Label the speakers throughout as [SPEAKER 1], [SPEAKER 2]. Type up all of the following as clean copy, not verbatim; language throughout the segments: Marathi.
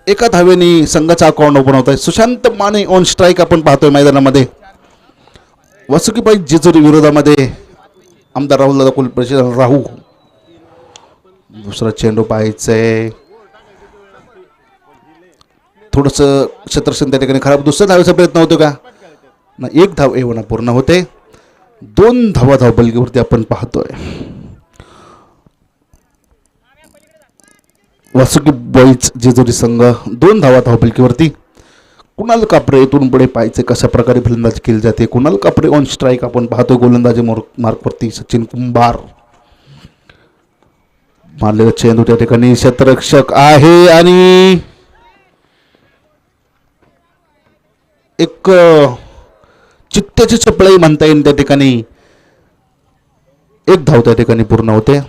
[SPEAKER 1] एका धावेने संघाचा अकाउंट ओपन होत आहे. सुशांत माने ऑन स्ट्राईक आपण पाहतोय मैदानामध्ये. वासुकीबाई जेजुरी विरोधामध्ये आमदार राहुल दादा कुलकर्णी राहू. दुसरा चेंडू पाहायचंय, थोडस क्षेत्ररक्षण त्या ठिकाणी खराब. दुसऱ्या धावेचा प्रयत्न होतो का ना, एक धाव एवढा पूर्ण होते. 2 धावा धावबलकीवरती आपण पाहतोय. वासुकी बॉईज जेजुरी संघ 2 धावा धावबलकीवरती. कुणाल कापरे इथून पुढे पाहायचे कशा प्रकारे फलंदाजी केली जाते. कुणाल कापरे ऑन स्ट्राईक आपण पाहतोय. गोलंदाजी मार्कवरती सचिन कुंभार. मारलेला चेंडू त्या ठिकाणी क्षेत्ररक्षक आहे आणि एक चित्त्याची चपळाई म्हणता येईल त्या ठिकाणी. एक धाव त्या ठिकाणी पूर्ण होते.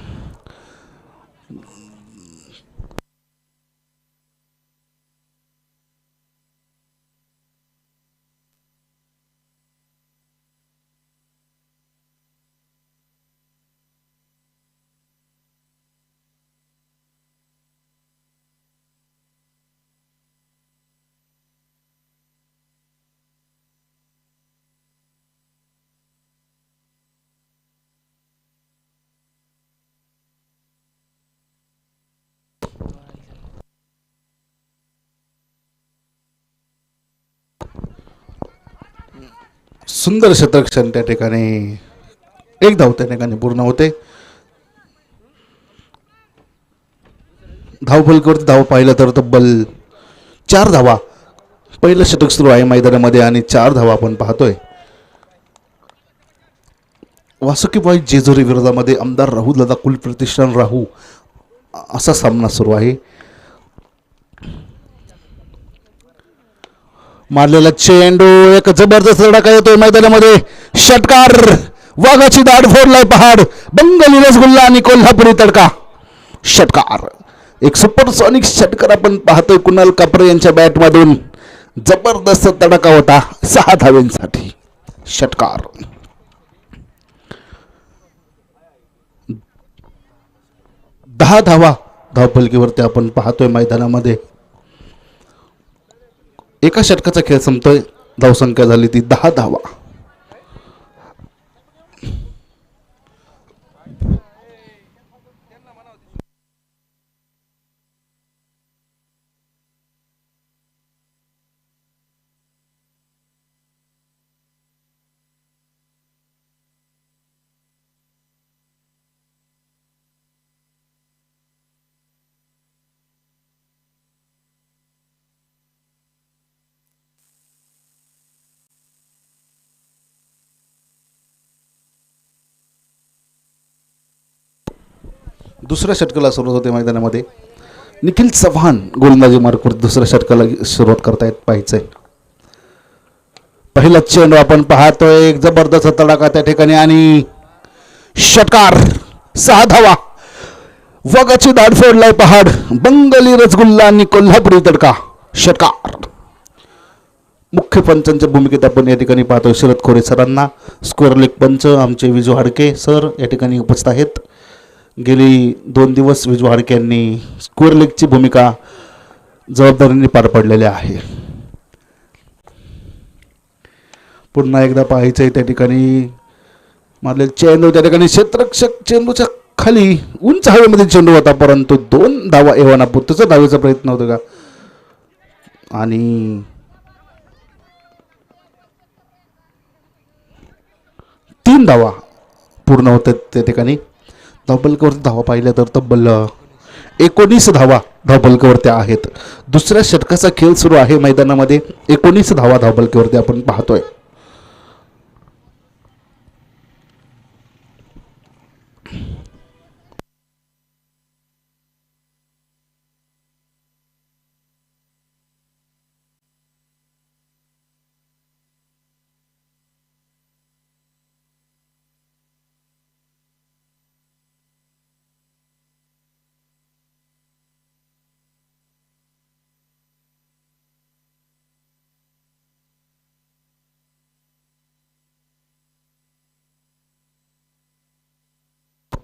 [SPEAKER 1] सुंदर क्षेत्ररक्षण त्या ठिकाणी. एक धाव त्या ठिकाणी पूर्ण होते. धावफलकावरती धाव पाहिलं तर तब्बल 4 धावा. पहिलं षटक सुरू आहे मैदानामध्ये आणि 4 धावा आपण पाहतोय. वासुकीबाई जेजुरी विरोधामध्ये आमदार राहुल दादा कुलप्रतिष्ठान राहू असा सामना सुरू आहे. मारलेला चेंडू, एक जबरदस्त धडाका येतोय मैदानामध्ये. षटकार, वाघाची दाढ फोडलाय पहाड. बंगाली रसगुल्ला आणि कोल्हापुरी तडका. षटकार, एक सुपरसॉनिक षटकार आपण पाहतोय कुणाल कापरे यांच्या बॅटमधून. जबरदस्त तडका होता 6 धावेंसाठी. षटकार, 10 धावा धावफलकीवरती आपण पाहतोय मैदानामध्ये. एका षटकाचा खेळ संपतोय. धावसंख्या झाली ती 10 धावा. दुसऱ्या षटकाला सुरुवात होते मैदानामध्ये. निखिल चव्हाण गोलंदाजी मार्कवर दुसऱ्या षटकाला सुरुवात करतायत पाहायचंय. पहिला चेंडू आपण पाहतोय. एक जबरदस्त तडाखा त्या ठिकाणी आणि षटकार, 6 धावा. वाघाची दाढ फोडलाय पहाड. बंगाली रसगुल्ला आणि कोल्हापुरी तडका. षटकार. मुख्य पंचांच्या भूमिकेत आपण या ठिकाणी पाहतोय शरद खोरे सरांना. स्क्वेअर लेग पंच आमचे विजू हाडके सर या ठिकाणी उपस्थित आहेत. गेली 2 दिवस विजू हाडके यांनी स्क्वेअर लेगची भूमिका जबाबदारीने पार पाडलेली आहे. पुन्हा एकदा पाहायचंय त्या ठिकाणी मारलेला चेंडू त्या ठिकाणी क्षेत्ररक्षक चेंडूच्या खाली उंच हवेमध्ये चेंडू होता, परंतु 2 धावा एव्हाना पुरतचा धावेचा प्रयत्न होता का आणि 3 धावा पूर्ण होतात त्या ठिकाणी. धावफलकावरती धावा पाहिल्या तर तब्बल 19 धावा धावफलकावरती आहेत. दुसऱ्या षटकाचा खेळ सुरू आहे मैदानामध्ये. 19 धावा धावफलकावरती आपण पाहतोय.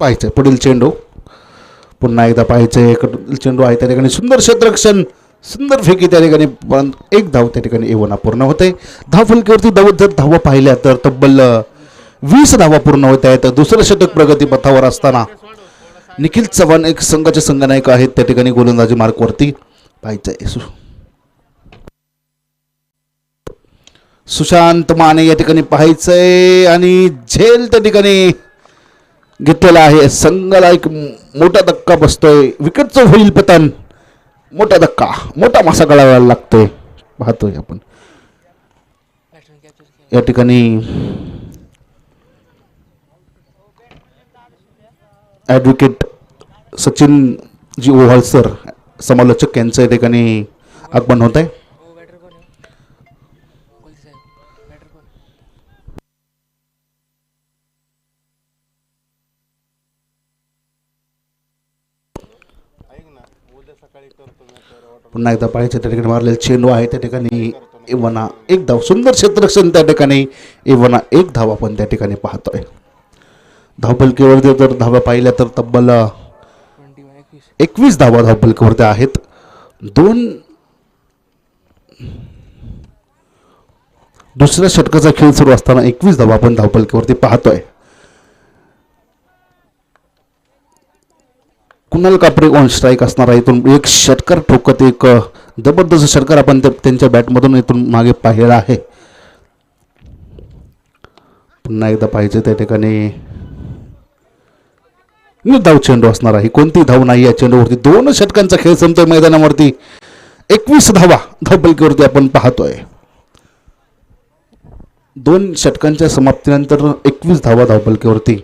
[SPEAKER 1] पाहायचंय पुढील चेंडू. पुन्हा एकदा पाहायचंय चेंडू आहे त्या ठिकाणी सुंदर क्षेत्ररक्षण सुंदर फेकी त्या ठिकाणी, पण एक धाव त्या ठिकाणी एवना पूर्ण होते. धावफलकीवरती जर धावा पाहिल्या तर तब्बल 20 धावा पूर्ण होत आहेत. दुसरं षटक प्रगतीपथावर असताना निखिल चव्हाण एक संघाचे संघनायक आहेत त्या ठिकाणी गोलंदाजी मार्कवरती पाहायचंय. सुशांत माने या ठिकाणी पाहायचंय आणि झेल त्या ठिकाणी घेतलेला आहे. संघाला एक मोठा धक्का बसतोय. विकेटचं होईल पतन. मोठा धक्का, मोठा मासा गळायला लागतोय. पाहतोय आपण या ठिकाणी ॲडव्होकेट सचिन जी ओव्हाळ सर समालोचक यांचं या ठिकाणी आगमन होत आहे. पुन्हा एकदा पाहायचं त्या ठिकाणी मारलेला चेंडू आहे त्या ठिकाणी एवना एक धाव. सुंदर क्षेत्ररक्षण त्या ठिकाणी एवना एक धाव आपण त्या ठिकाणी पाहतोय. धावफलकीवर जर धावा पाहिल्या तर तब्बल 21 धावा धावफलकीवरती आहेत. दुसऱ्या षटकाचा खेळ सुरू असताना 21 धावा आपण धावफलकीवरती पाहतोय. कुणाल कापरे ऑन स्ट्राईक असणार आहे. इथून एक षटकार ठोकत एक जबरदस्त षटकार आपण त्यांच्या बॅटमधून इथून मागे पाहिलेला आहे. पुन्हा एकदा पाहिजे त्या ठिकाणी धाव चेंडू असणार आहे. कोणती धाव नाही या चेंडूवरती. 2 षटकांचा खेळ संपतोय मैदानावरती. 21 धावा धावफलकीवरती आपण पाहतोय. 2 षटकांच्या समाप्तीनंतर 21 धावा धावफलकीवरती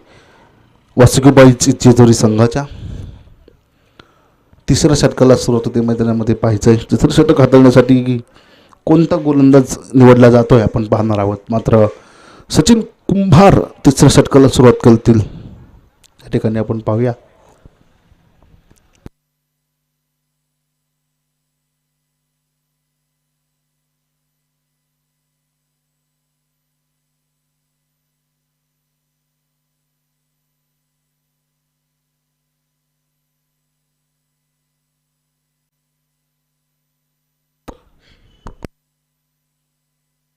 [SPEAKER 1] वासुकीबाई जेजुरी संघाच्या. तिसऱ्या षटकाला सुरुवात होते मैदानामध्ये पाहायचंय. तिसरं षटक हाताळण्यासाठी कोणता गोलंदाज निवडला जातोय आपण पाहणार आहोत. मात्र सचिन कुंभार तिसऱ्या षटकाला सुरुवात करतील या ठिकाणी आपण पाहूया.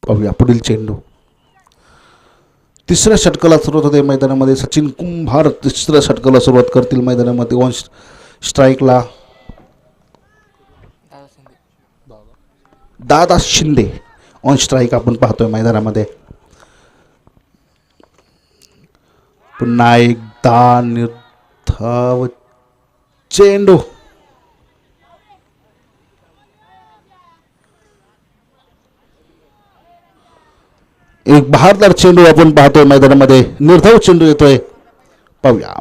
[SPEAKER 1] पाहूया पुढील चेंडू. तिसऱ्या षटकाला सुरुवात होते मैदानामध्ये. सचिन कुंभार तिसऱ्या षटकाला सुरुवात करतील मैदानामध्ये. ऑन स्ट्राईकला दादा शिंदे ऑन स्ट्राईक आपण पाहतोय मैदानामध्ये. पुन्हा एकदा निर्धाव चेंडू. एक बहारदार चेंडू आपण पाहतोय मैदानामध्ये. निर्धाव चेंडू येतोय. पाहूया.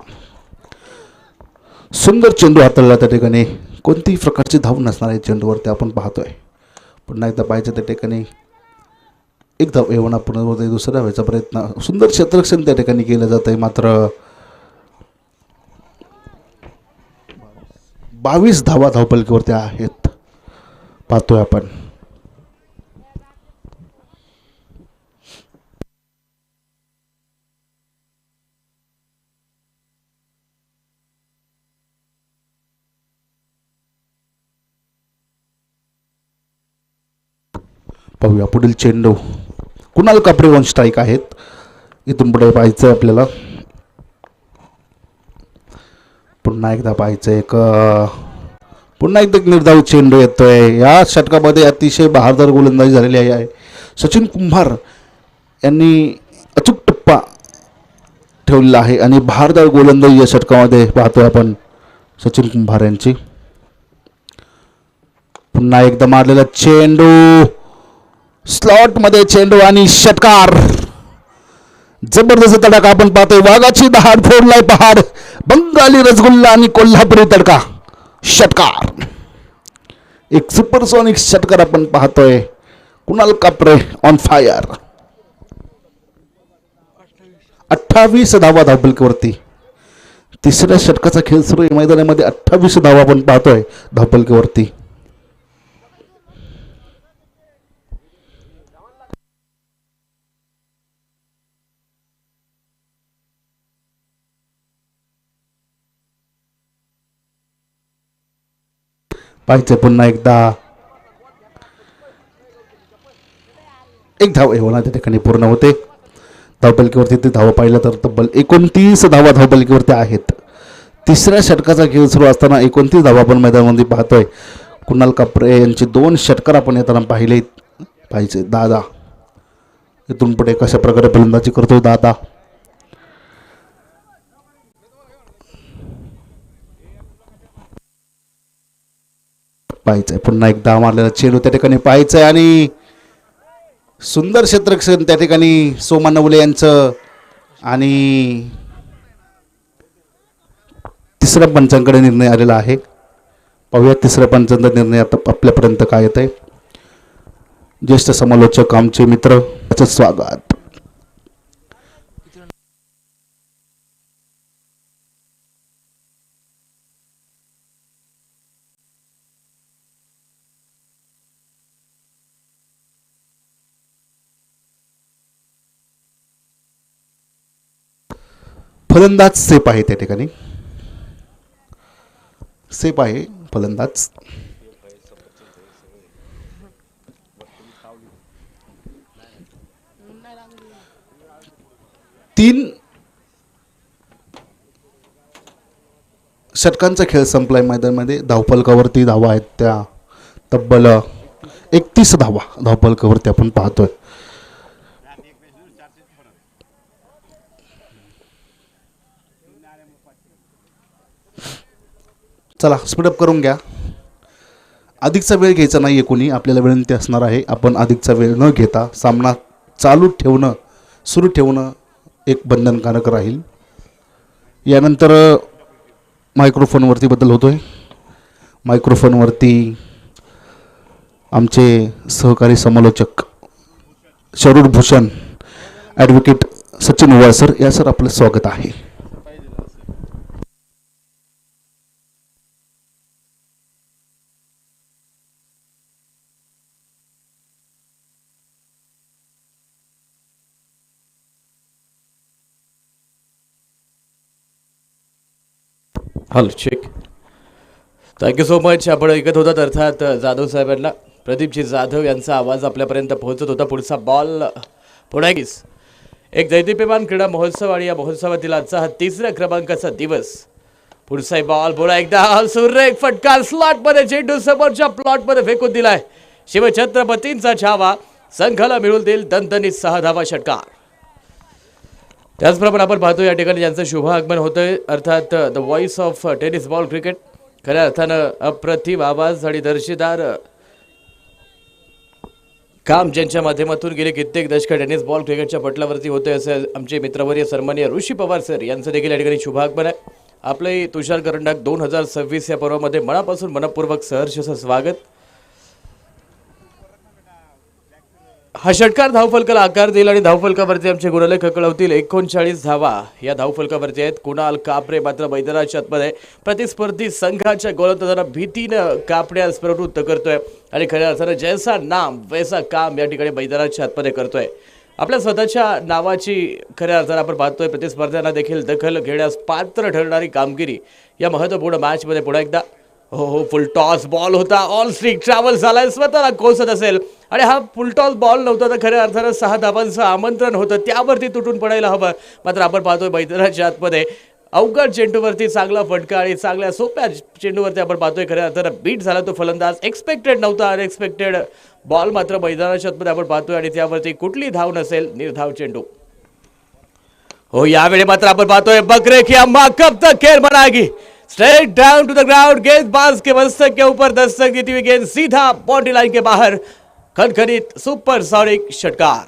[SPEAKER 1] सुंदर चेंडू हाताळला त्या ठिकाणी. कोणतीही प्रकारची धाव नसणार आहे चेंडूवरती आपण पाहतोय. पुन्हा एकदा पाहायचं त्या ठिकाणी एक धाव एवढा पूर्ण होते. दुसऱ्या धावेचा प्रयत्न. सुंदर क्षेत्ररक्षण त्या ठिकाणी केलं जात आहे. मात्र 22 धावा धावफलकीवरती आहेत पाहतोय आपण. पाहूया पुढील चेंडू. कुणाल कापरे ऑन स्ट्राईक आहेत. इथून पुढे पाहायचं आपल्याला. पुन्हा एकदा पाहायचं पुन्हा एकदा निर्धाव चेंडू येतोय. या षटकामध्ये अतिशय बहारदार गोलंदाजी झालेली आहे. सचिन कुंभार यांनी अचूक टप्पा ठेवलेला आहे आणि बहारदार गोलंदाजी या षटकामध्ये पाहतोय आपण सचिन कुंभार यांची. पुन्हा एकदा मारलेला चेंडू. स्लॉट मध्ये चेंडू आणि षटकार. जबरदस्त तडका आपण पाहतोय. वाघाची दहाड फोडलाय पहाड. बंगाली रसगुल्ला आणि कोल्हापुरी तडका. षटकार. एक सुपरसोनिक षटकार आपण पाहतोय. कुणाल कापरे ऑन फायर. 28 धावा धावफलकीवरती. तिसऱ्या षटकाचा खेळ सुरू आहे मैदानामध्ये. 28 धावा आपण पाहतोय धावफलकीवरती. पाहिजे पुन्हा एकदा एक धाव एवढा त्या ठिकाणी पूर्ण होते. धावपलकीवरती ते धावा पाहिलं तर तब्बल 29 धावा धावपलकीवरती आहेत. तिसऱ्या षटकाचा खेळ सुरू असताना 29 धावा आपण मैदानामध्ये पाहतोय. कुणाल कापरे यांचे 2 षटकार आपण येताना पाहिजे. दादा इथून पुढे कशा प्रकारे फलंदाजी करतोय दादा. पाहायचंय पुन्हा एकदा मारलेला चेंडू त्या ठिकाणी पाहायचंय आणि सुंदर क्षेत्ररक्षण त्या ठिकाणी सोमा नवले यांचं. आणि तिसऱ्या पंचांकडे निर्णय आलेला आहे. पाहूया तिसऱ्या पंचांचा निर्णय आता आपल्यापर्यंत काय येत आहे. ज्येष्ठ समालोचक आमचे मित्र स्वागत. फलंदाज सेप आहे त्या ठिकाणी. सेप आहे फलंदाज. तीन षटकांचा खेळ संपलाय मैदानामध्ये. धावफलकावरती धावा आहेत त्या तब्बल 31 धावा धावफलकावरती आपण पाहतोय. चला स्पीडअप करून घ्या. अधिकचा वेळ घ्यायचा नाही आहे कोणी. आपल्याला विनंती असणार आहे आपण अधिकचा वेळ न घेता सामना सुरू ठेवणं एक बंधनकारक राहील. यानंतर मायक्रोफोनवरती बदल होतोय. मायक्रोफोनवरती आमचे सहकारी समालोचक शरूर भूषण ॲडव्होकेट सचिन ओवाळ सर या सर आपलं स्वागत आहे.
[SPEAKER 2] Hello check. Thank you so much. आपण ऐकत होतात अर्थात जाधव साहेबांना. प्रदीपजी जाधव यांचा आवाज आपल्यापर्यंत पोहोचत होता. पुढचा बॉल पुन्हा एक दैदिप्यमान क्रीडा महोत्सव आणि या महोत्सवातील आजचा हा 3ऱ्या क्रमांकाचा दिवस. पुढचा बॉल पुन्हा एकदा सुरेख फटका स्लॉटमध्ये चेंडू समोरच्या प्लॉटमध्ये फेकून दिलाय. शिवछत्रपतींचा छावा संघाला मिळून देईल दणदणीत 6 धावा षटकार. त्याचप्रमाणे आपण पाहतो या ठिकाणी ज्यांचं शुभ आगमन होतंय अर्थात the voice of tennis ball cricket. खऱ्या अर्थानं अप्रतिम आवाज आणि दर्जेदार काम ज्यांच्या माध्यमातून गेले कित्येक दशक टेनिस बॉल क्रिकेटच्या पटलावरती होते असे आमचे मित्रवर्य सन्माननीय ऋषी पवार सर यांचं देखील या ठिकाणी शुभ आगमन आहे. आपले तुषार करंडक 2026 या पर्वामध्ये मनापासून मनपूर्वक सहर्ष असं स्वागत. हा षटकार धावफलकाला आकार देईल आणि धावफलकावरती आमचे गुणलेख कळवतील. 39 धावा या धावफलकावरती आहेत. कुणाल कापरे मात्र मैदानाच्या आतमध्ये प्रतिस्पर्धी संघाच्या गोलंदाजांना भीतीनं कापण्यास प्रवृत्त करतोय आणि खऱ्या अर्थानं जैसा नाम वैसा काम या ठिकाणी मैदानाच्या आतमध्ये करतोय. आपल्या स्वतःच्या नावाची खऱ्या अर्थानं आपण पाहतोय प्रतिस्पर्ध्यांना देखील दखल घेण्यास पात्र ठरणारी कामगिरी या महत्त्वपूर्ण मॅचमध्ये पुन्हा एकदा. हो फुल टॉस बॉल होता. ऑल स्ट्रीक ट्रॅव्हल झालाय स्वतःला कोसत असेल आणि हा फुल टॉस बॉल नव्हता तर खऱ्या अर्थानं 6 धावांचं आमंत्रण होतं त्यावरती तुटून पडायला हवं. मात्र आपण पाहतोय मैदानाच्या आतमध्ये अवघड चेंडूवरती चांगला फटका आणि चांगल्या सोप्या चेंडूवरती आपण पाहतोय खऱ्या अर्थानं बीट झाला तो फलंदाज. एक्सपेक्टेड नव्हता. अनएक्सपेक्टेड बॉल मात्र मैदानाच्या आतमध्ये आपण पाहतोय आणि त्यावरती कुठली धाव नसेल. निर्धाव चेंडू. हो यावेळी मात्र आपण पाहतोय बकरे की अम्मा कब तक खेल बनाएगी. Straight down to the ground. गेंद बाज के मस्तक के ऊपर दस्तक देती हुई गेंद सीधा बाउंड्री लाइन के बाहर. खनखनीत सुपरसॉनिक षटकार.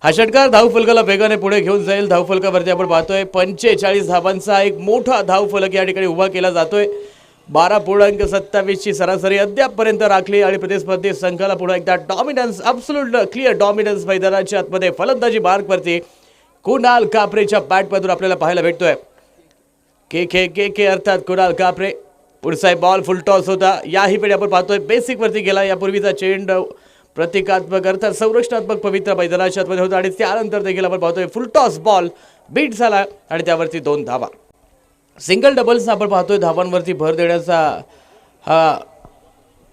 [SPEAKER 2] हा षटकार धावफलकाला वेगाने पुढे घेऊन जाईल. धावफलकावरती आपण पाहतोय 45 धावांचा एक मोठा धावफलक या ठिकाणी उभा केला जातोय. 12.27 ची सरासरी अद्यापपर्यंत राखली आणि प्रतिस्पर्धी संघाला पुन्हा एकदा डॉमिनन्स अब्सोल्यूट क्लिअर डॉमिनन्स मैदानाच्या आतमध्ये फलंदाजी मार्कवरती कुणाल कापरेच्या बॅटमधून आपल्याला पाहायला भेटतोय. के अर्थात कुणाल कापरे. पुढचा बॉल फुल टॉस होता. याही वेळी आपण पाहतोय बेसिक वरती गेला. यापूर्वीचा चेंडू प्रतिकात्मक अर्थात संरक्षणात्मक पवित्र मैदानाच्या आतमध्ये होता आणि त्यानंतर देखील आपण पाहतोय फुल टॉस बॉल बीट झाला आणि त्यावरती 2 धावा. सिंगल डबल्स आपण पाहतोय धावांवरती भर देण्याचा हा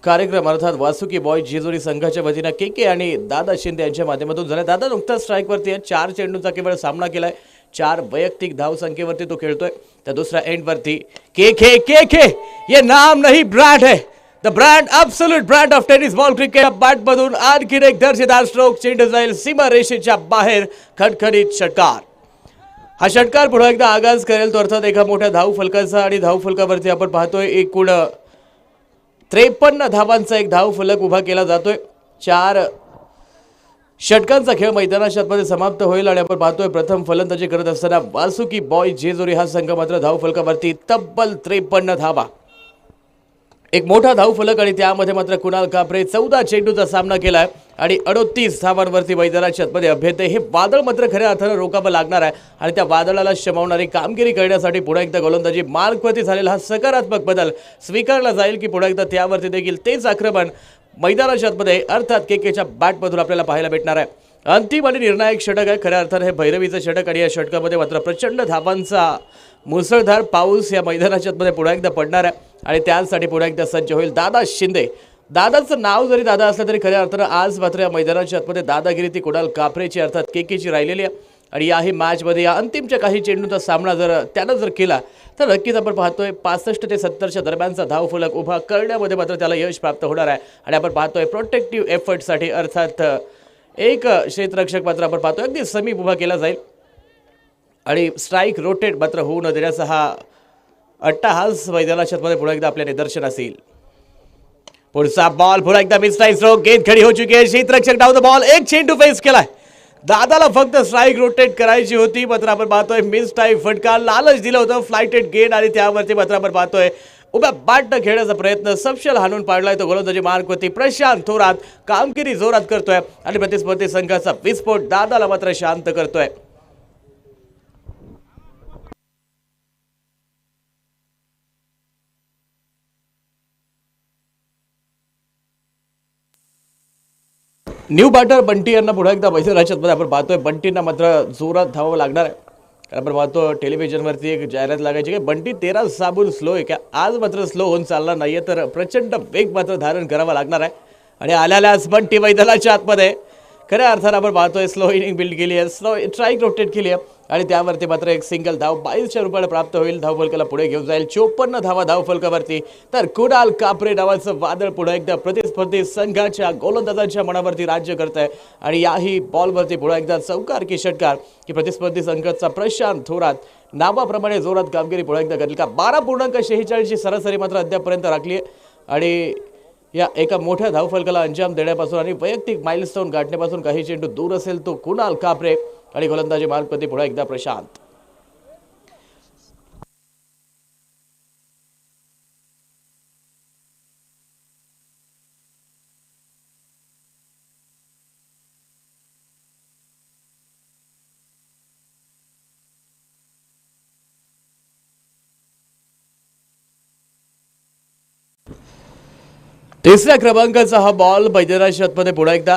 [SPEAKER 2] कार्यक्रम अर्थात वासुकी बॉय जेजुरी संघाच्या वतीनं के आणि दादा शिंदे यांच्या माध्यमातून झाला। दादा नुकताच स्ट्राईकवरती आहे, 4 चेंडूंचा केवळ सामना केलाय, 4 वैयक्तिक धाव संख्येवरती तो खेळतोय। त्या दुसऱ्या एंडवरती के ये नाम नहीं ब्रँड है, the brand absolute brand of tennis ball cricket. बॅटमधून आणखी एक दर्जेदार स्ट्रोक, चेंडू जाईल सीमारेषेच्या बाहेर, खणखणीत षटकार। हा षटकार पुन्हा एकदा आगाज करेल तो अर्थात एका मोठ्या धाव फलकाचा, आणि धाव फलकावरती आपण पाहतोय एकूण 53 धावांचा एक धाव फलक उभा केला जातोय। 4 षटकांचा खेळ मैदानाच्या आतमध्ये समाप्त होईल, आणि आपण पाहतोय प्रथम फलंदाजी करत असताना वासुकी बॉय जेजुरी हा संघ मात्र धाव फलकावरती तब्बल 53 धावा, एक मोठा धाव फलक, आणि त्यामध्ये मात्र कुणाल कापरे 14 चेंडूचा सामना केलाय आणि 38 धावांवरती मैदानाच्या आतमध्ये अभ्यते। हे वादळ मात्र खऱ्या अर्थानं रोखावं लागणार आहे, आणि त्या वादळाला शमवणारी कामगिरी करण्यासाठी पुन्हा एकदा गोलंदाजी मार्कवरती झालेला हा सकारात्मक बदल स्वीकारला जाईल की पुन्हा एकदा त्यावरती देखील तेच आक्रमण मैदानाच्या आतमध्ये अर्थात केकेच्या बॅटमधून आपल्याला पाहायला भेटणार आहे। अंतिम आणि निर्णायक षटक आहे खऱ्या अर्थानं हे भैरवीचं षटक, आणि या षटकामध्ये मात्र प्रचंड धावांचा मुसळधार पाऊस या मैदानाच्या आतमध्ये पुन्हा एकदा पडणार आहे, आणि त्यासाठी पुन्हा एकदा सज्ज होईल दादा शिंदे। दादाचं नाव जरी दादा असलं तरी खऱ्या अर्थानं आज मात्र या मैदानाच्या आतमध्ये दादागिरी ती कुणाल कापरेची अर्थात केकेची राहिलेली आहे, आणि याही मॅचमध्ये या अंतिमच्या काही चेंडूंचा सामना त्यानं जर केला तर नक्कीच आपण पाहतोय 65 ते 70च्या दरम्यानचा धावफलक उभा करण्यामध्ये मात्र त्याला यश प्राप्त होणार आहे, आणि आपण पाहतोय प्रोटेक्टिव्ह एफर्टसाठी अर्थात एक क्षेत्ररक्षक मात्र आपण पाहतोय अगदी समीप उभा केला जाईल, आणि स्ट्राईक रोटेट मात्र होऊ न देण्याचा हा अट्टाहास मैदानाच्या आतमध्ये पुन्हा एकदा आपल्या निदर्शनास येईल। पुढचा बॉल पुन्हा एकदा मिस स्ट्राईक स्ट्रोक, गेंद खडी हो चुकी आहे, क्षेत्ररक्षक डाऊन द बॉल, एक चेंडू फेस केलाय, दादाला फक्त स्ट्राईक रोटेट करायची होती, मात्र आपण पाहतोय मिस टाईप फटका, लालच दिलं होतं फ्लायटेड गेंद, आणि त्यावरती मात्र आपण पाहतोय उभ्या बॅटनं खेळण्याचा प्रयत्न सपशेल हाणून पाडलाय तो गोलंदाजी मार्कवरती प्रशांत थोरात कामगिरी जोरात करतोय, आणि प्रतिस्पर्धी संघाचा विस्फोट दादाला मात्र शांत करतोय। न्यू बॅटर बंटी यांना पुन्हा एकदा मैदानाच्या आतमध्ये आपण पाहतोय, बंटींना मात्र जोरात धावावं लागणार आहे, कारण आपण पाहतो टेलिव्हिजनवरती एक जाहिरात लागायची की बंटी 13 साबून स्लो आहे का, आज मात्र स्लो होऊन चालणार नाहीये, तर प्रचंड वेग मात्र धारण करावा लागणार आहे, आणि आल्यालाच बंटी मैदानाच्या आतमध्ये खऱ्या अर्थानं आपण पाहतोय स्लो इनिंग बिल्ड केली आहे, स्लो स्ट्राईक रोटेट केली आहे, आणि त्यावरती मात्र एक सिंगल धाव 22च्या रुपयाला प्राप्त होईल, धावफलकाला पुढे घेऊन जाईल 54 धावा धावफलकावरती, तर कुणाल कापरे नावाचं वादळ पुन्हा एकदा प्रतिस्पर्धी संघाच्या गोलंदाजांच्या मनावरती राज्य करत आहे, आणि याही बॉलवरती पुन्हा एकदा चौकार की षटकार की प्रतिस्पर्धी संघाचा प्रशांत थोरात नावाप्रमाणे जोरात कामगिरी पुन्हा एकदा करेल का। 12.46 सरासरी मात्र अद्यापर्यंत राखली आहे, आणि या एका मोठ्या धावफलकाला अंजाम देण्यापासून आणि वैयक्तिक माइलस्टोन गाठण्यापासून काही चेंडू दूर असेल तो कुणाल कापरे, आणि गोलंदाजी मार्कवरती पुन्हा एकदा प्रशांत। तिसऱ्या क्रमांकाचा हा बॉल मैदानाच्या आतमध्ये पुन्हा एकदा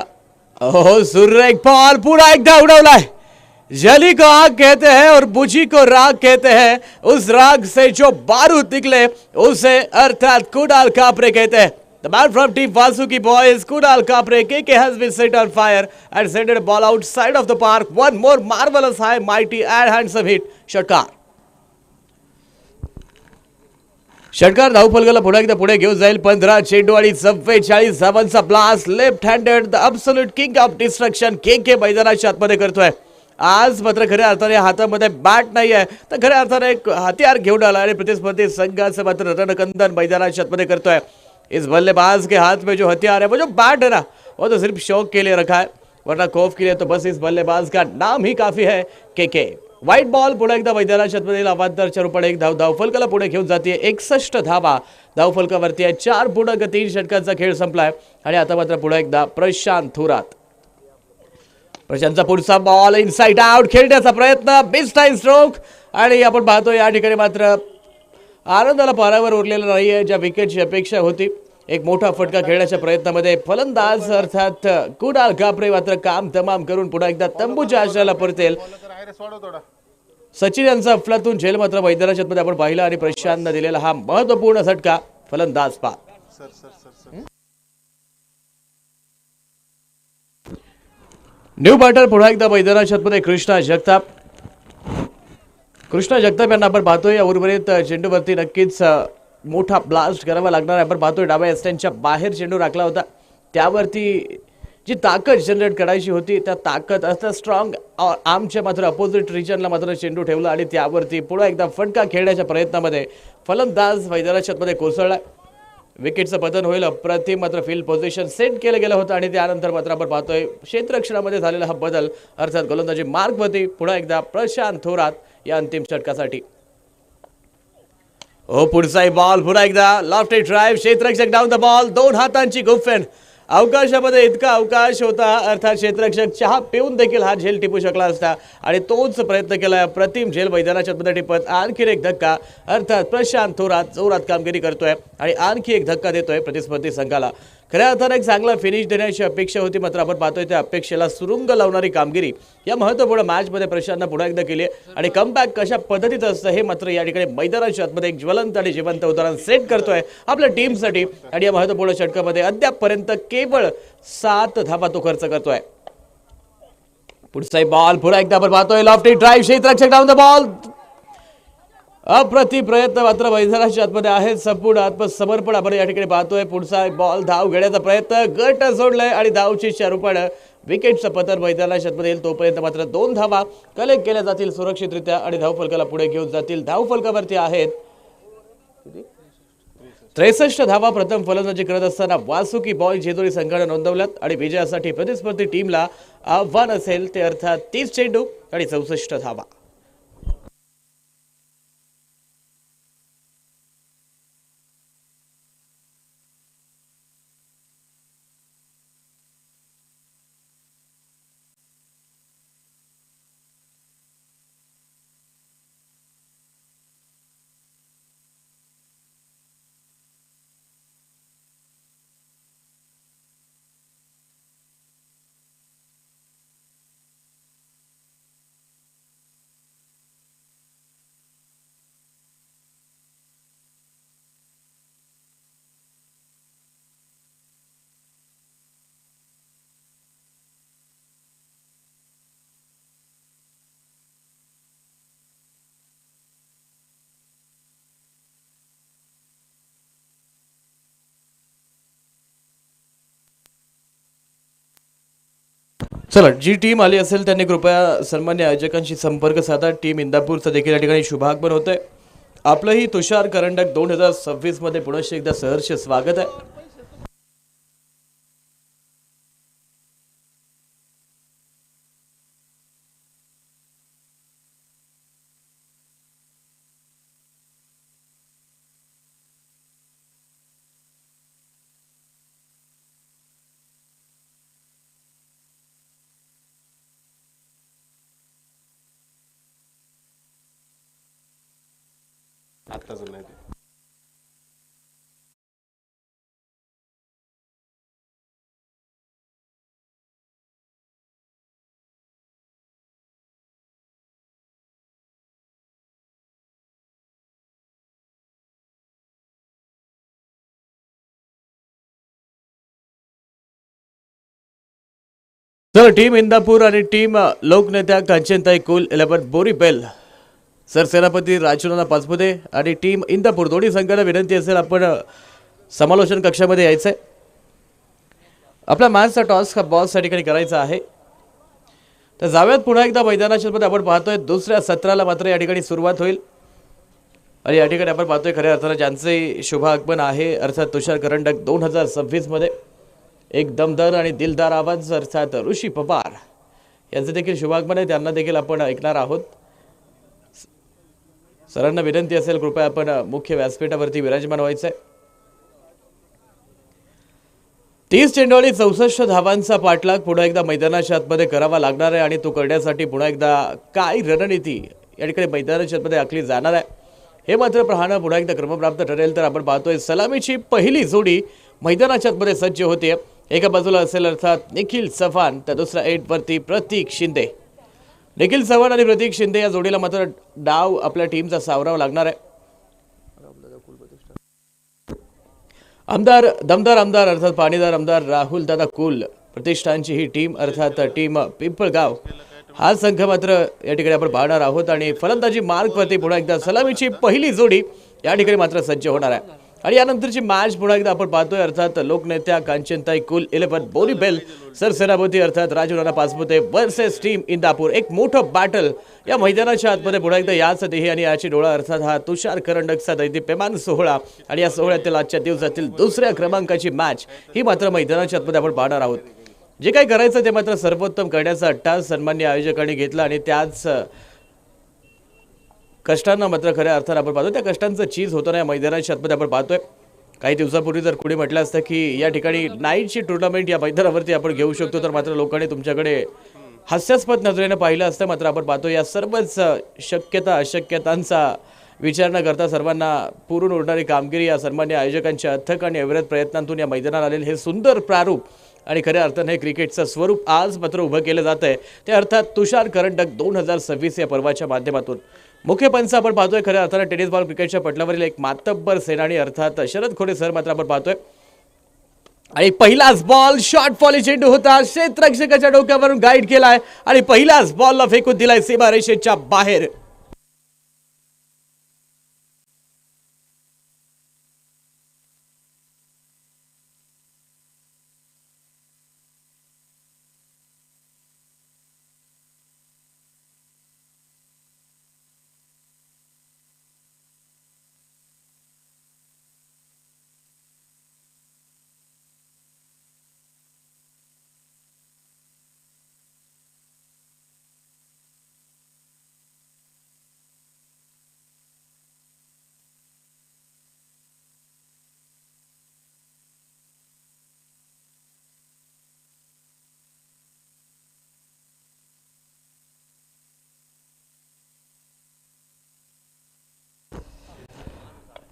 [SPEAKER 2] सुरेख बॉल पुन्हा एकदा उडवलाय। जली को आग कहते हैं और बुझी को राग कहते हैं, उस राग से जो बारूद निकले उसे अर्थात कुणाल कापरे कहते हैं। The man from team Vasuki boys, Kunal Kapre, KK has been set on fire and sent a ball outside of the park. One more marvelous high, mighty and handsome hit. षटकार धावफलकाला पुन्हा एकदा पुढे घेऊन जाईल। 15 चेंडू आणि 44 धावांचा blast, left handed the absolute king of destruction के मैदानाच्या आतमध्ये करतोय। आज मात्र खऱ्या अर्थाने हातामध्ये बॅट नाही आहे, तर खऱ्या अर्थाने एक हथियार घेऊन आला, आणि प्रतिस्पर्धी संघाचं मात्र रणकंदन मैदानाच्या आतमध्ये करतोय। इस बल्लेबाज के हाथ में जो हथियार है, वो जो बैट है ना, वो तो सिर्फ शौक के लिए रखा है, वरना खौफ के लिए तो बस इस बल्लेबाज का नाम ही काफी है के। व्हाईट बॉल पुन्हा एकदा मैदानाच्या आतमध्ये अवांतरच्या रूपाने एक धावफलकाला पुढे घेऊन जाते। 61 धावा धावफलकावरती आहे। 4.3 षटकांचा खेळ संपलाय, आणि आता मात्र पुन्हा एकदा प्रशांत थोरात, प्रशांतचा पुढचा बॉल इनसाइड आउट खेळण्याचा प्रयत्न, बिग टाइम स्ट्रोक, आणि आपण पाहतो या ठिकाणी मात्र आनंदाला पारावर उरलेला नाहीये, ज्या विकेटची अपेक्षा होती। एक मोठा फटका खेळण्याच्या प्रयत्नामध्ये फलंदाज अर्थात कुणाल कापरे मात्र काम तमाम करून पुन्हा एकदा तंबूच्या आश्रयाला परतेल। सचिन यांचा अफलातून झेल मात्र मैदानाच्या आतमध्ये आपण पाहिला, आणि प्रशांतने दिलेला हा महत्त्वपूर्ण झटका फलंदाज बाद। न्यू बॅटर पुन्हा एकदा मैदानाच्या आतमध्ये कृष्णा जगताप यांना आपण पाहतोय. या उर्वरित चेंडूवरती नक्कीच मोठा ब्लास्ट करावा लागणार आहे. आपण पाहतोय डाव्या स्टँडच्या बाहेर चेंडू राखला होता, त्यावरती जी ताकद जनरेट करायची होती त्या ताकद असं स्ट्रॉंग आर्मच्या मात्र अपोजिट रिजनला मात्र चेंडू ठेवला आणि त्यावरती पुन्हा एकदा फटका खेळण्याच्या प्रयत्नामध्ये फलंदाज मैदानाच्या आतमध्ये कोसळला. विकेटचं पतन होईल. अप्रतिम मात्र फील्ड पोझिशन सेट केलं गेलं होतं आणि त्यानंतर मात्र आपण पाहतोय क्षेत्ररक्षणामध्ये झालेला हा बदल अर्थात गोलंदाजी मार्कवरती पुन्हा एकदा प्रशांत थोरात या अंतिम षटकासाठी. पुढचा बॉल पुन्हा एकदा लॉफ्ट ड्राईव्ह, क्षेत्ररक्षक डाऊन द बॉल, दोन हातांची गुफेन. अवकाशामध्ये इतका अवकाश होता अर्थात क्षेत्ररक्षक चहा पिऊन देखील हा झेल टिपू शकला असता आणि तोच प्रयत्न केला. प्रतिम झेल मैदानाच्या मध्ये टिपत आणखी एक धक्का अर्थात प्रशांत थोरात जोरात कामगिरी करतोय आणि आणखी एक धक्का देतोय प्रतिस्पर्धी संघाला. खऱ्या अर्थाने एक चांगला फिनिश देण्याची अपेक्षा होती, मात्र आपण पाहतोय त्या अपेक्षेला सुरुंग लावणारी कामगिरी या महत्त्वपूर्ण मॅचमध्ये प्रशांतनं पुन्हा एकदा केली आहे आणि कमबॅक कशा पद्धतीत असतं हे मात्र या ठिकाणी मैदानाच्या आतमध्ये एक ज्वलंत आणि जिवंत उदाहरण सेट करतोय आपल्या टीमसाठी. आणि या महत्त्वपूर्ण षटकामध्ये अद्यापपर्यंत केवळ 7 धावा तो खर्च करतोय. पुढचा बॉल पुन्हा एकदा आपण पाहतोय लॉफ्टी ड्राईव्ह, क्षेत्ररक्षक डाऊन द बॉल. अप्रतिम प्रयत्न मात्र मैदानाच्या आतमध्ये आहे. संपूर्ण आत्मसमर्पण आपण या ठिकाणी पाहतोय. पुढचा बॉल धाव घेण्याचा प्रयत्न, गट सोडलाय आणि धावची रूपानं विकेटचं पतन मैदानाच्या आतमध्ये येईल. तोपर्यंत मात्र 2 धावा कलेक्ट केल्या जातील सुरक्षितरित्या आणि धावफलकाला पुढे घेऊन जातील. धावफलकावरती आहेत 63 धावा. प्रथम फलंदाजी करत असताना वासुकी बॉल जेजुरी संघाने नोंदवल्यात आणि विजयासाठी प्रतिस्पर्धी टीमला आव्हान असेल ते अर्थात 30 चेंडू आणि 64 धावा. चला, जी टीम आली असेल त्यांनी कृपया सन्मान्य आयोजकांशी संपर्क साधा. टीम इंदापूरचं देखील या ठिकाणी शुभागमन होतंय. आपलंही तुषार करंडक 2026 मध्ये पुन्हा एकदा सहर्ष स्वागत आहे. तर टीम इंदापूर आणि टीम लोकनेत्या कांचनताई कुल 11 बोरीबेल, सरसेनापती राजूनाना पाचपुते आणि टीम इंदापूर दोन्ही संघाला विनंती असेल आपण समालोचन कक्षामध्ये यायचंय. आपल्या मॅचचा टॉस हा बॉस या ठिकाणी करायचा आहे. तर जाऊयात पुन्हा एकदा मैदानाच्या मध्ये. आपण पाहतोय दुसऱ्या सत्राला मात्र या ठिकाणी सुरुवात होईल आणि या ठिकाणी आपण पाहतोय खऱ्या अर्थाने ज्यांचे शुभ आगमन आहे अर्थात तुषार करंडक 2026 मध्ये एक दमदार आणि दिलदार आवाज अर्थात ऋषी पवार यांचे देखील शुभागमन आहे. त्यांना देखील आपण ऐकणार आहोत. सरांना विनंती असेल कृपया आपण मुख्य व्यासपीठावरती विराजमान व्हायचंय. 30 चेंडू आणि 64 धावांचा पाठलाग पुन्हा एकदा मैदानाच्या आतमध्ये करावा लागणार आहे आणि तो करण्यासाठी पुन्हा एकदा काय रणनीती या ठिकाणी मैदानाच्या आतमध्ये आखली जाणार आहे हे मात्र पाहणं पुन्हा एकदा क्रमप्राप्त ठरेल. तर आपण पाहतोय सलामीची पहिली जोडी मैदानाच्या आतमध्ये सज्ज होते. एका बाजूला असेल अर्थात निखिल चव्हाण, तर दुसऱ्या एटवरती प्रतीक शिंदे. निखिल चव्हाण आणि प्रतीक शिंदे या जोडीला मात्र डाव आपल्या टीमचा सावरावा लागणार आहे. दमदार आमदार अर्थात पाणीदार आमदार राहुल दादा कुल प्रतिष्ठानची ही टीम अर्थात टीम पिंपळगाव हा संघ मात्र या ठिकाणी आपण पाहणार आहोत आणि फलंदाजी मार्कवरती पुन्हा एकदा सलामीची पहिली जोडी या ठिकाणी मात्र सज्ज होणार आहे आणि यानंतरची मॅच पुन्हा एकदा आपण पाहतोय अर्थात लोकनेत्या कांचनताई कुल 11 बोरीबेल सरसेनापती अर्थात राजू नाना पाचपुते वर्सेस टीम इंदापूर एक मोठं बॅटल या मैदानाच्या आतमध्ये पुन्हा एकदा याच देही आणि याची डोळा अर्थात हा तुषार करंडकचा दैदिप्यमान सोहळा आणि या सोहळ्यातील आजच्या दिवसातील दुसऱ्या क्रमांकाची मॅच ही मात्र मैदानाच्या आतमध्ये आपण पाहणार आहोत जे काही करायचं ते मात्र सर्वोत्तम करण्याचा अट्टास सन्मान्य आयोजकांनी घेतला आणि त्याच कष्टांना मात्र खऱ्या अर्थानं आपण पाहतो त्या कष्टांचं चीज होतं ना या मैदानाच्या आतमध्ये आपण पाहतोय काही दिवसापूर्वी जर कुणी म्हटलं असतं की या ठिकाणी नाईटची टुर्नामेंट या मैदानावरती आपण घेऊ शकतो तर मात्र लोकांनी तुमच्याकडे हास्यास्पद नजरेनं पाहिलं असतं मात्र आपण पाहतो या सर्वच शक्यता अशक्यतांचा विचार न करता सर्वांना पुरून उरणारी कामगिरी या सन्मान्य आयोजकांच्या अथक आणि अविरत प्रयत्नांतून या मैदानात आलेले हे सुंदर प्रारूप आणि खऱ्या अर्थाने क्रिकेटचं स्वरूप आज मात्र उभं केलं जात आहे ते अर्थात तुषार करंडक 2026 या पर्वाच्या माध्यमातून मुख्य पंच आपण पाहतोय खऱ्या अर्थाने टेनिस बॉल क्रिकेटच्या पटलावरील एक मातब्बर सेनानी अर्थात शरद खोडे सर मात्र आपण पाहतोय आणि पहिलाच बॉल शॉर्ट फॉली चेंडू होता क्षेत्ररक्षकाच्या डोक्यावरून गाईड केलाय आणि पहिलाच बॉलला फेकून दिलाय सीमारेषेच्या बाहेर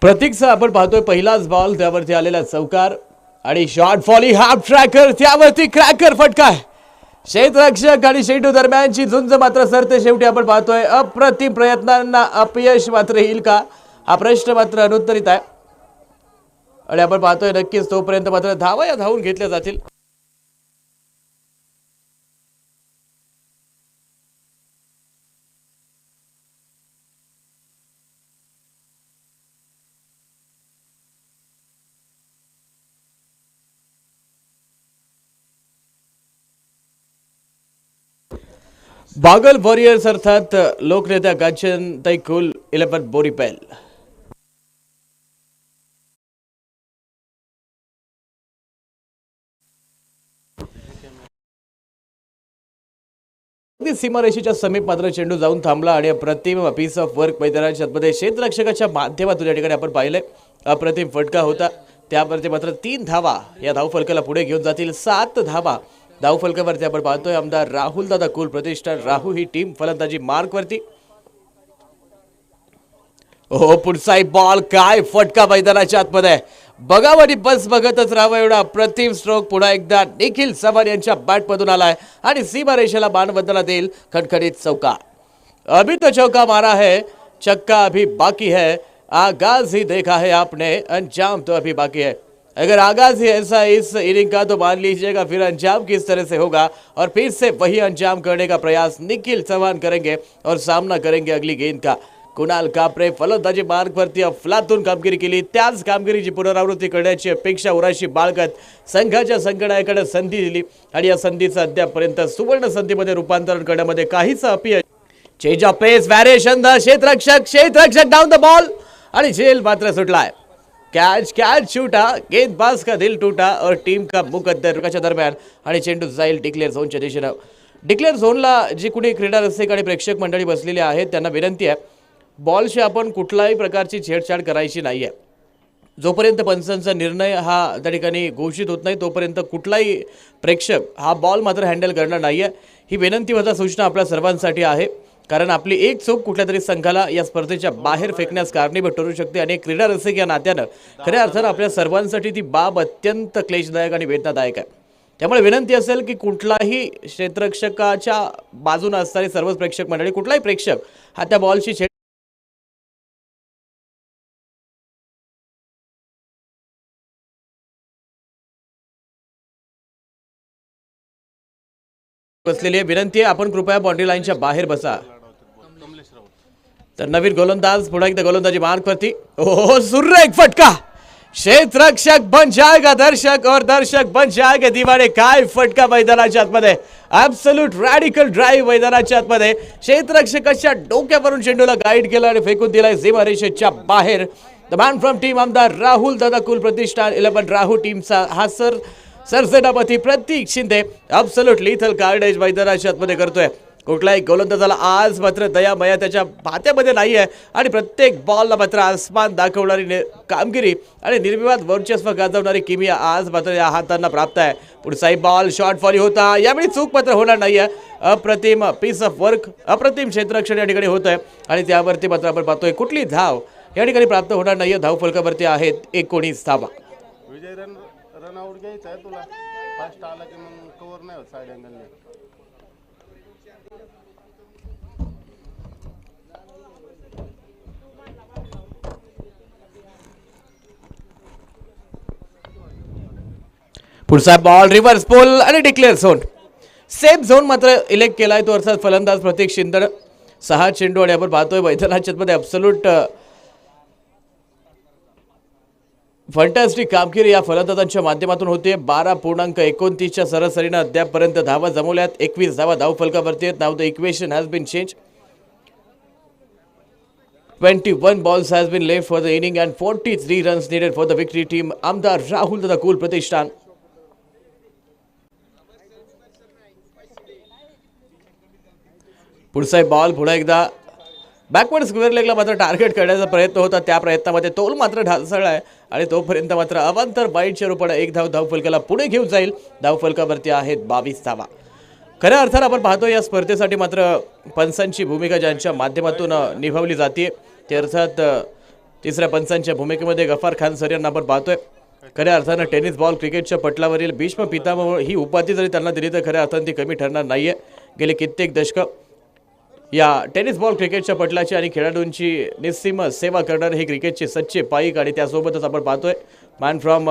[SPEAKER 2] प्रतीकचा आपण पाहतोय पहिलाच बॉल त्यावरती आलेला चौकार आणि शॉर्ट फॉली हाफ ट्रॅकर त्यावरती क्रॅकर फटका क्षेत्ररक्षक आणि शेंडू दरम्यानची झुंज मात्र सरते शेवटी आपण पाहतोय अप्रतिम प्रयत्नांना अपयश मात्र येईल का हा प्रश्न मात्र अनुत्तरित आहे आणि आपण पाहतोय नक्कीच तोपर्यंत मात्र धावा या धावून घेतल्या जातील बागल वॉरियर्स अर्थात लोकनेत्या कांचनताई कुल 11 बोरीबेल सीमारेषेच्या समीप मात्र चेंडू जाऊन थांबला आणि अप्रतिम पीस ऑफ वर्क मैदानाच्या आतमध्ये क्षेत्ररक्षकाच्या माध्यमातून या ठिकाणी आपण पाहिलंय अप्रतिम फटका होता त्यावरती मात्र 3 धावा या धावफलकाला पुढे घेऊन जातील 7 धावा धावफलकावरती आपण पाहतोय आमदार राहुल दादा कुल प्रतिष्ठान राहू ही टीम फलंदाजी मार्कवरती हो पुढचा बॉल काय फटका मैदानाच्या आतमध्ये बघावं बस बघतच राहावं एवढा अप्रतिम स्ट्रोक पुन्हा एकदा निखिल चव्हाण यांच्या बॅटमधून आलाय आणि सीमारेषेला बाणबंधना देईल खटखटीत चौका अभी तो चौका मारा है चक्का अभी बाकी है आगाज ही देखा है आपने अंजाम तो अभी बाकी है अगर आगाज ही ऐसा इस इनिंग का तो मान लीजिएगा फिर अंजाम किस तरह से होगा और फिर से वही अंजाम करने का प्रयास निखिल चव्हाण करेंगे और सामना करेंगे अगली गेंद का कुणाल कापरे फलंदाजी मार्गवरती अफलातून कामगिरी केली त्याच कामगिरीची पुनरावृत्ती करण्याची अपेक्षा उराशी बाळगत संघाच्या संघनायकाने संधी दिली आणि या संधीचं अद्यापर्यंत सुवर्ण संधीमध्ये रूपांतरण करण्यामध्ये काहीच अपयश change of pace variation the क्षेत्ररक्षक डाऊन द बॉल आणि झेल मात्र सुटलाय कैच छूटा गेंदबाज का दिल टूटा और टीम का मुकद्दर दरम्यान आणि चेंडू जाईल डिक्लेअर झोनच्या दिशेनं डिक्लेअर झोनला जी कुणी क्रीडा रसिक आणि प्रेक्षक मंडळी बसलेली आहेत त्यांना विनंती आहे बॉलशी आपण कुठल्याही प्रकारची छेडछाड करायची नाही आहे जोपर्यंत पंचांचा निर्णय हा त्या ठिकाणी घोषित होत नाही तोपर्यंत कुठलाही प्रेक्षक हा बॉल मात्र हँडल करणार नाही आहे ही विनंती वजा सूचना आपल्या सर्वांसाठी आहे कारण आपली एक चूक कुठल्या तरी संघाला या स्पर्धेच्या बाहेर फेकण्यास कारणीभूत ठरू शकते आणि क्रीडा रसिक या नात्यानं खऱ्या अर्थानं आपल्या सर्वांसाठी ती बाब अत्यंत क्लेशदायक आणि वेदनादायक आहे त्यामुळे विनंती असेल की कुठलाही क्षेत्ररक्षकाच्या बाजूने असणारे सर्वच प्रेक्षक मंडळी कुठलाही प्रेक्षक हा त्या बॉलशी छेड बसलेली आहे. विनंती आहे आपण कृपया बाउंड्री लाईनच्या बाहेर बसा. तर नवीन गोलंदाज पुन्हा एकदा गोलंदाजी मार्कवरती. ओह सुरेख फटका. क्षेत्ररक्षक बन जाएगा दर्शक और दर्शक बन जाएगा दिवाणे. काय फटका मैदानाच्या आतमध्ये. ॲब्सोल्यूट रॅडिकल ड्राईव्ह मैदानाच्या आतमध्ये. क्षेत्ररक्षकाच्या डोक्यावरून चेंडूला गाईड केला आणि फेकून दिलाय सीमारेषेच्या बाहेर. द मॅन फ्रॉम टीम आमदार राहुल दादा कुल प्रतिष्ठान 11 राहू टीमचा हा सरसेनापती प्रतीक शिंदे ॲब्सोल्यूट लिथल कार्डेज मैदानाच्या आतमध्ये करतोय. कुठलाही गोलंदाजाला आज मात्र दयामया त्याच्या भात्यामध्ये नाही आहे आणि प्रत्येक बॉलला मात्र आसमान दाखवणारी कामगिरी आणि निर्विवाद वर्चस्व गाजवणारी किमिया आज मात्र या हातांना प्राप्त आहे. पुढचाही बॉल शॉर्ट फॉली होता. यावेळी चूक मात्र होणार नाही आहे. अप्रतिम पीस ऑफ वर्क अप्रतिम क्षेत्ररक्षण या ठिकाणी होत आहे आणि त्यावरती मात्र आपण पाहतोय कुठली धाव या ठिकाणी प्राप्त होणार नाही आहे. धावफलकावरती आहेत 19 धावा.
[SPEAKER 3] विजय रन आउट घ्यायचा आहे तुला. फास्ट आला की मग कव्हर नाही होत साइड अँगलने.
[SPEAKER 2] पुढचा बॉल रिव्हर्स पोल आणि डिक्लेअर झोन. सेफ झोन मात्र इलेक्ट केलाय तो अर्थात फलंदाज प्रतीक शिंदे. 6 चेंडू आणि आपण पाहतोय मैदानाच्या मध्ये ॲब्सोल्यूट फंटॅस्टिक कामगिरी या फलंदाजांच्या माध्यमातून होते. 12.29च्या सरासरीनं अद्यापपर्यंत धावा जमवल्यात. 21 धावा धावफलकावरती आहेत. Now the equation has been change. 21 balls has been left for the inning and 43 runs needed for the victory team आमदार राहुल दादा कुल प्रतिष्ठान. पुढचा बॉल पुन्हा एकदा बॅकवर्ड स्क्वेअर लेगला मात्र टार्गेट करण्याचा प्रयत्न होता. त्या प्रयत्नामध्ये तोल मात्र ढासळलाय आणि तोपर्यंत मात्र अवांतर बाईटच्या रूपाने एक धाव धावफलकाला पुढे घेऊन जाईल. धावफलकावरती आहेत 22 धावा. खऱ्या अर्थानं आपण पाहतो या स्पर्धेसाठी मात्र पंचांची भूमिका ज्यांच्या माध्यमातून निभावली जाते ते अर्थात तिसऱ्या पंचांच्या भूमिकेमध्ये गफार खान सर यांना आपण पाहतोय. खऱ्या अर्थानं टेनिस बॉल क्रिकेटच्या पटलावरील भीष्म पितामह ही उपाधी जरी त्यांना दिली तर खऱ्या अर्थानं ती कमी ठरणार नाहीये. गेले कित्येक दशकं या टेनिस बॉल क्रिकेटच्या पटलाची आणि खेळाडूंची निस्सीम सेवा करणारे हे क्रिकेटचे सच्चे पाईक आणि त्यासोबतच आपण पाहतोय मॅन फ्रॉम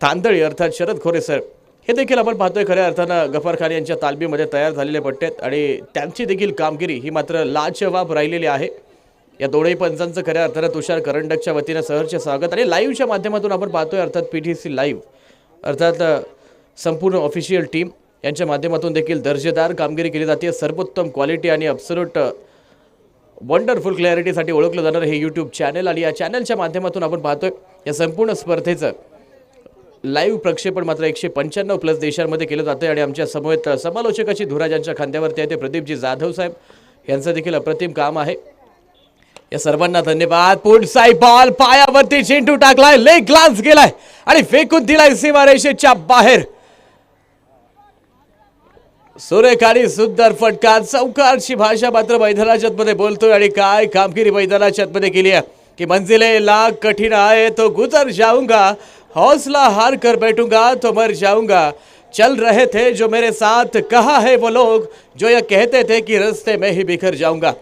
[SPEAKER 2] तांदळी अर्थात शरद खोरे सर हे देखील आपण पाहतोय खऱ्या अर्थानं गफार खान यांच्या तालमीमध्ये तयार झालेले पट्टे आहेत आणि त्यांची देखील कामगिरी ही मात्र लाजवाब राहिलेली आहे. या दोनही पंचांचं खऱ्या अर्थानं तुषार करंडकच्या वतीनं सहर्ष स्वागत आणि लाईव्हच्या माध्यमातून आपण पाहतोय अर्थात PTC लाईव्ह अर्थात संपूर्ण ऑफिशियल टीम यांच्या माध्यमातून देखील दर्जेदार कामगिरी केली जाते. सर्वोत्तम क्वालिटी आणि ॲब्सोल्यूट वंडरफुल क्लॅरिटीसाठी ओळखलं जाणारं हे यूट्यूब चॅनल आणि या चॅनलच्या माध्यमातून आपण पाहतोय या संपूर्ण स्पर्धेचं लाईव्ह प्रक्षेपण मात्र 195+ देशांमध्ये केलं जातं आणि आमच्या समवेत समालोचकाची धुरा ज्यांच्या खांद्यावरती आहे ते प्रदीपजी जाधव साहेब यांचं देखील अप्रतिम काम आहे. या सर्वांना धन्यवाद. पुढचा बॉल पायावरती चेंडू टाकलाय. लेग ग्लान्स गेलाय आणि फेकून दिलाय सीमारेषेच्या बाहेर. सुरेख आणि सुंदर फटका. चौकारची भाषा मात्र मैदानाच्या मध्ये बोलतोय आणि काय कामगिरी मैदानाच्या मध्ये केली आहे की मंजिले लाख कठिन आहे तो गुजर जाऊंगा हौसला हार कर बैठूंगा तो मर जाऊंगा चल रहे थे जो मेरे साथ कहा है वो लोग जो ये कहते थे कि रस्ते में ही बिखर जाऊंगा.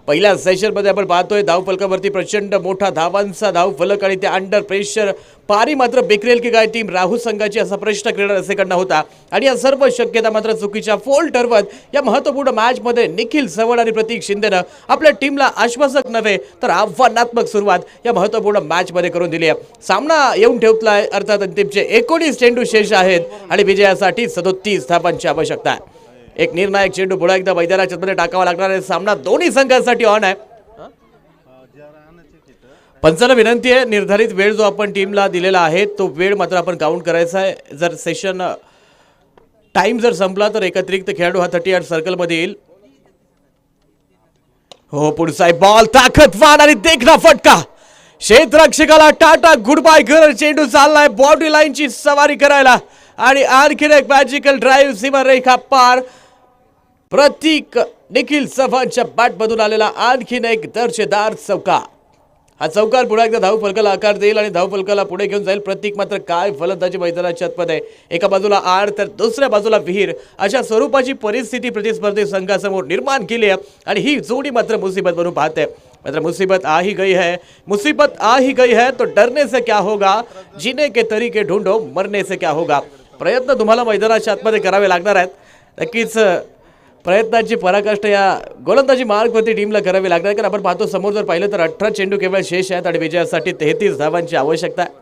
[SPEAKER 2] पहिल्या सेशनमध्ये आपण पाहतोय धावफलकावरती प्रचंड मोठा धावांचा धावफलक आणि त्या अंडर प्रेशर पारी मात्र बिखरेल की काय टीम राहू संघाची असा प्रश्न क्रीडा रसिकांना होता आणि या सर्व शक्यता मात्र चुकीच्या फोल ठरवत या महत्त्वपूर्ण मॅचमध्ये निखिल चव्हाण आणि प्रतीक शिंदेनं आपल्या टीमला आश्वासक नव्हे तर आव्हानात्मक सुरुवात या महत्त्वपूर्ण मॅचमध्ये करून दिली आहे. सामना येऊन ठेवलाय अर्थात अंतिमचे 19 चेंडू शेष आहेत आणि विजयासाठी 37 धावांची आवश्यकता आहे. एक निर्णायक चेंडू पुन्हा एकदा मैदानाच्या मध्ये टाकावा लागणार आहे. सामना दोन्ही संघांसाठी ऑन आहे. पंचांना विनंती आहे निर्धारित वेळ जो आपण टीमला दिलेला आहे तो वेळ मात्र आपण काउंट करायचा आहे. जर सेशन टाइम जर संपला तर एक अतिरिक्त खेळाडू हा 38 सर्कलमध्ये येईल. हो पुढचा बॉल ताकदवान आणि देखना फटका. क्षेत्ररक्षकाला टाटा गुड बाय करत चेंडू चाललाय बाउंड्री लाईनची सवारी करायला आणि आणखीन एक मॅजिकल ड्राईव्ह सीमारेखा पार. प्रतीक निखिल चव्हाणच्या बॅटमधून आलेला आणखीन एक दर्जेदार चौकार. हा चौकार पुन्हा एकदा धावफलकाला आकार देईल आणि धावफलकाला पुढे घेऊन जाईल. प्रतीक मात्र काय फलंदाजी मैदानाच्या आतमध्ये एका बाजूला आड तर दुसऱ्या बाजूला विहीर अशा स्वरूपाची परिस्थिती प्रतिस्पर्धी संघासमोर निर्माण केली आहे आणि ही जोडी मात्र मुसीबत बनून पाहते. मात्र मुसीबत आ ही गई है, मुसीबत आ ही गई है तो डरने से क्या होगा, जीने के तरीके ढूंढो मरने से क्या होगा. प्रयत्न तुम्हाला मैदानाच्या आतमध्ये करावे लागणार आहेत नक्कीच प्रयत्नाची पराकाष्ठा या गोलंदाजी मार्गवरती टीमला करावी लागणार, कारण आपण पाहतो समोर जर पाहिलं तर 18 चेंडू केवळ शेष आहेत आणि विजयासाठी 33 धावांची आवश्यकता आहे.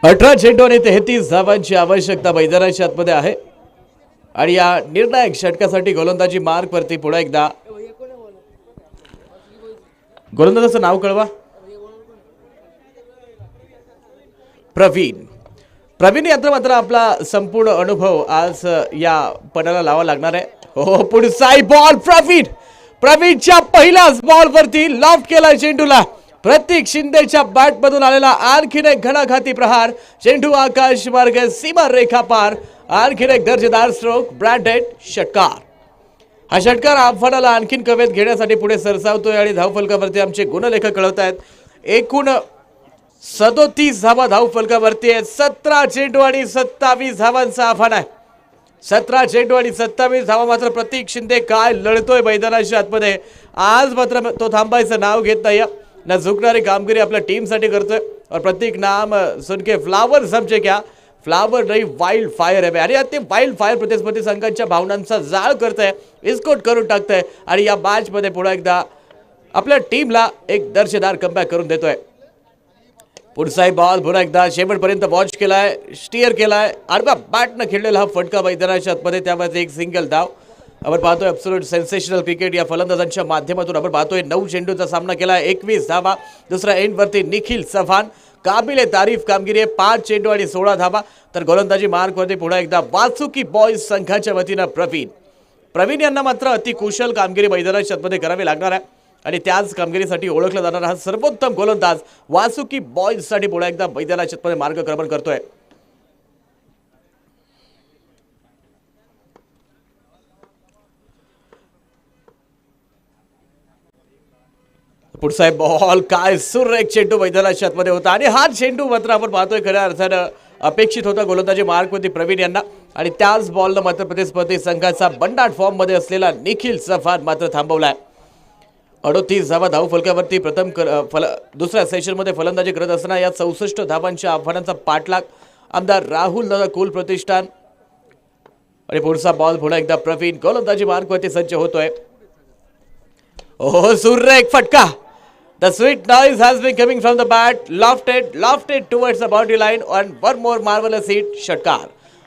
[SPEAKER 2] अठरा चेंडू आणि 33 धावांची आवश्यकता मैदानाच्या आतमध्ये आहे आणि या निर्णायक षटकासाठी गोलंदाजी मार्गवरती पुन्हा एकदा गोलंदाजाचं नाव कळवा. प्रवीण यात्र मात्र आपला संपूर्ण अनुभव आज या पणाला लावा लागणार आहे. हो पुढचा बॉल प्रवीणच्या पहिल्याच बॉलवरती लॉफ्ट केला चेंडूला. प्रतीक शिंदेच्या बॅट मधून आलेला आणखीन एक घणाघाती प्रहार. चेंडू आकाश मार्ग सीमा रेखा पार. आणखीन एक दर्जेदार स्ट्रोक. ब्रँडेड षटकार. हा षटकार आव्हानाला आणखीन कवेत घेण्यासाठी पुढे सरसावतोय आणि धावफलकावरती आमचे गुणलेखक कळवत आहेत. एकूण 37 धावा धावफलकावरती आहेत. 17 चेंडू आणि 27 धावांचं आव्हान आहे. 17 चेंडू आणि 27 धावा. मात्र प्रतीक शिंदे काय लढतोय मैदानाच्या आतमध्ये. आज मात्र तो थांबायचं नाव घेत नाही. न झुकणारी कामगिरी आपल्या टीमसाठी करतोय और प्रतीक नाम सुनके फ्लावर समझे क्या. फ्लावर नाही वाईल्ड फायर आहे आणि ते वाईल्ड फायर प्रतिस्पर्धी संघांच्या भावनांचा जाळ करतंय, विस्फोट करून टाकतंय आणि या मॅचमध्ये पुन्हा एकदा आपल्या टीमला एक दर्जेदार कमबॅक करून देतोय. पुढचा बॉल पुन्हा एकदा शेवटपर्यंत वॉच केलाय, स्टीअर केलाय. आडव्या बॅटनं खेळलेला हा फटका मैदानाच्या आतमध्ये, त्यामध्ये एक सिंगल धाव. आपण पाहतोय ॲब्सोल्यूट सेन्सेशनल क्रिकेट या फलंदाजांच्या माध्यमातून. आपण पाहतोय 9 चेंडूचा सामना केला, 21 धावा. दुसरा एंडवरती निखिल चव्हाण. काबिले तारीफ कामगिरी आहे. 5 चेंडू आणि 16 धावा. तर गोलंदाजी मार्कवरती पुन्हा एकदा वासुकी बॉयज संघाच्या वतीनं प्रवीण यांना मात्र अतिकुशल कामगिरी मैदानाच्या आतमध्ये करावी लागणार आहे आणि त्याच कामगिरीसाठी ओळखला जाणारा हा सर्वोत्तम गोलंदाज वासुकी बॉयजसाठी पुन्हा एकदा मैदानाच्या आतमध्ये मार्गक्रमण करतोय. पुढचा बॉल काय सुरेख चेंडू मैदानाच्या आतमध्ये होता आणि हा चेंडू मात्र आपण पाहतोय खऱ्या अर्थानं अपेक्षित होता गोलंदाजी मार्गवरती प्रवीण यांना आणि त्याच बॉलनं मात्र प्रतिस्पर्धी संघाचा बंडाट फॉर्म मध्ये असलेला निखिल चव्हाण मात्र थांबवलाय. 38 धावा धावफलकावरती दुसऱ्या सेशनमध्ये फलंदाजी करत असताना या 64 धावांच्या आव्हानाचा पाठलाग आमदार राहुल दादा कुल प्रतिष्ठान. आणि पुढचा बॉल पुन्हा एकदा प्रवीण गोलंदाजी मार्गवरती सज्ज होतोय. ओह सुरेख फटका. The sweet noise has been coming from the bat, lofted towards the boundary line and one more marvelous hit. षटकार.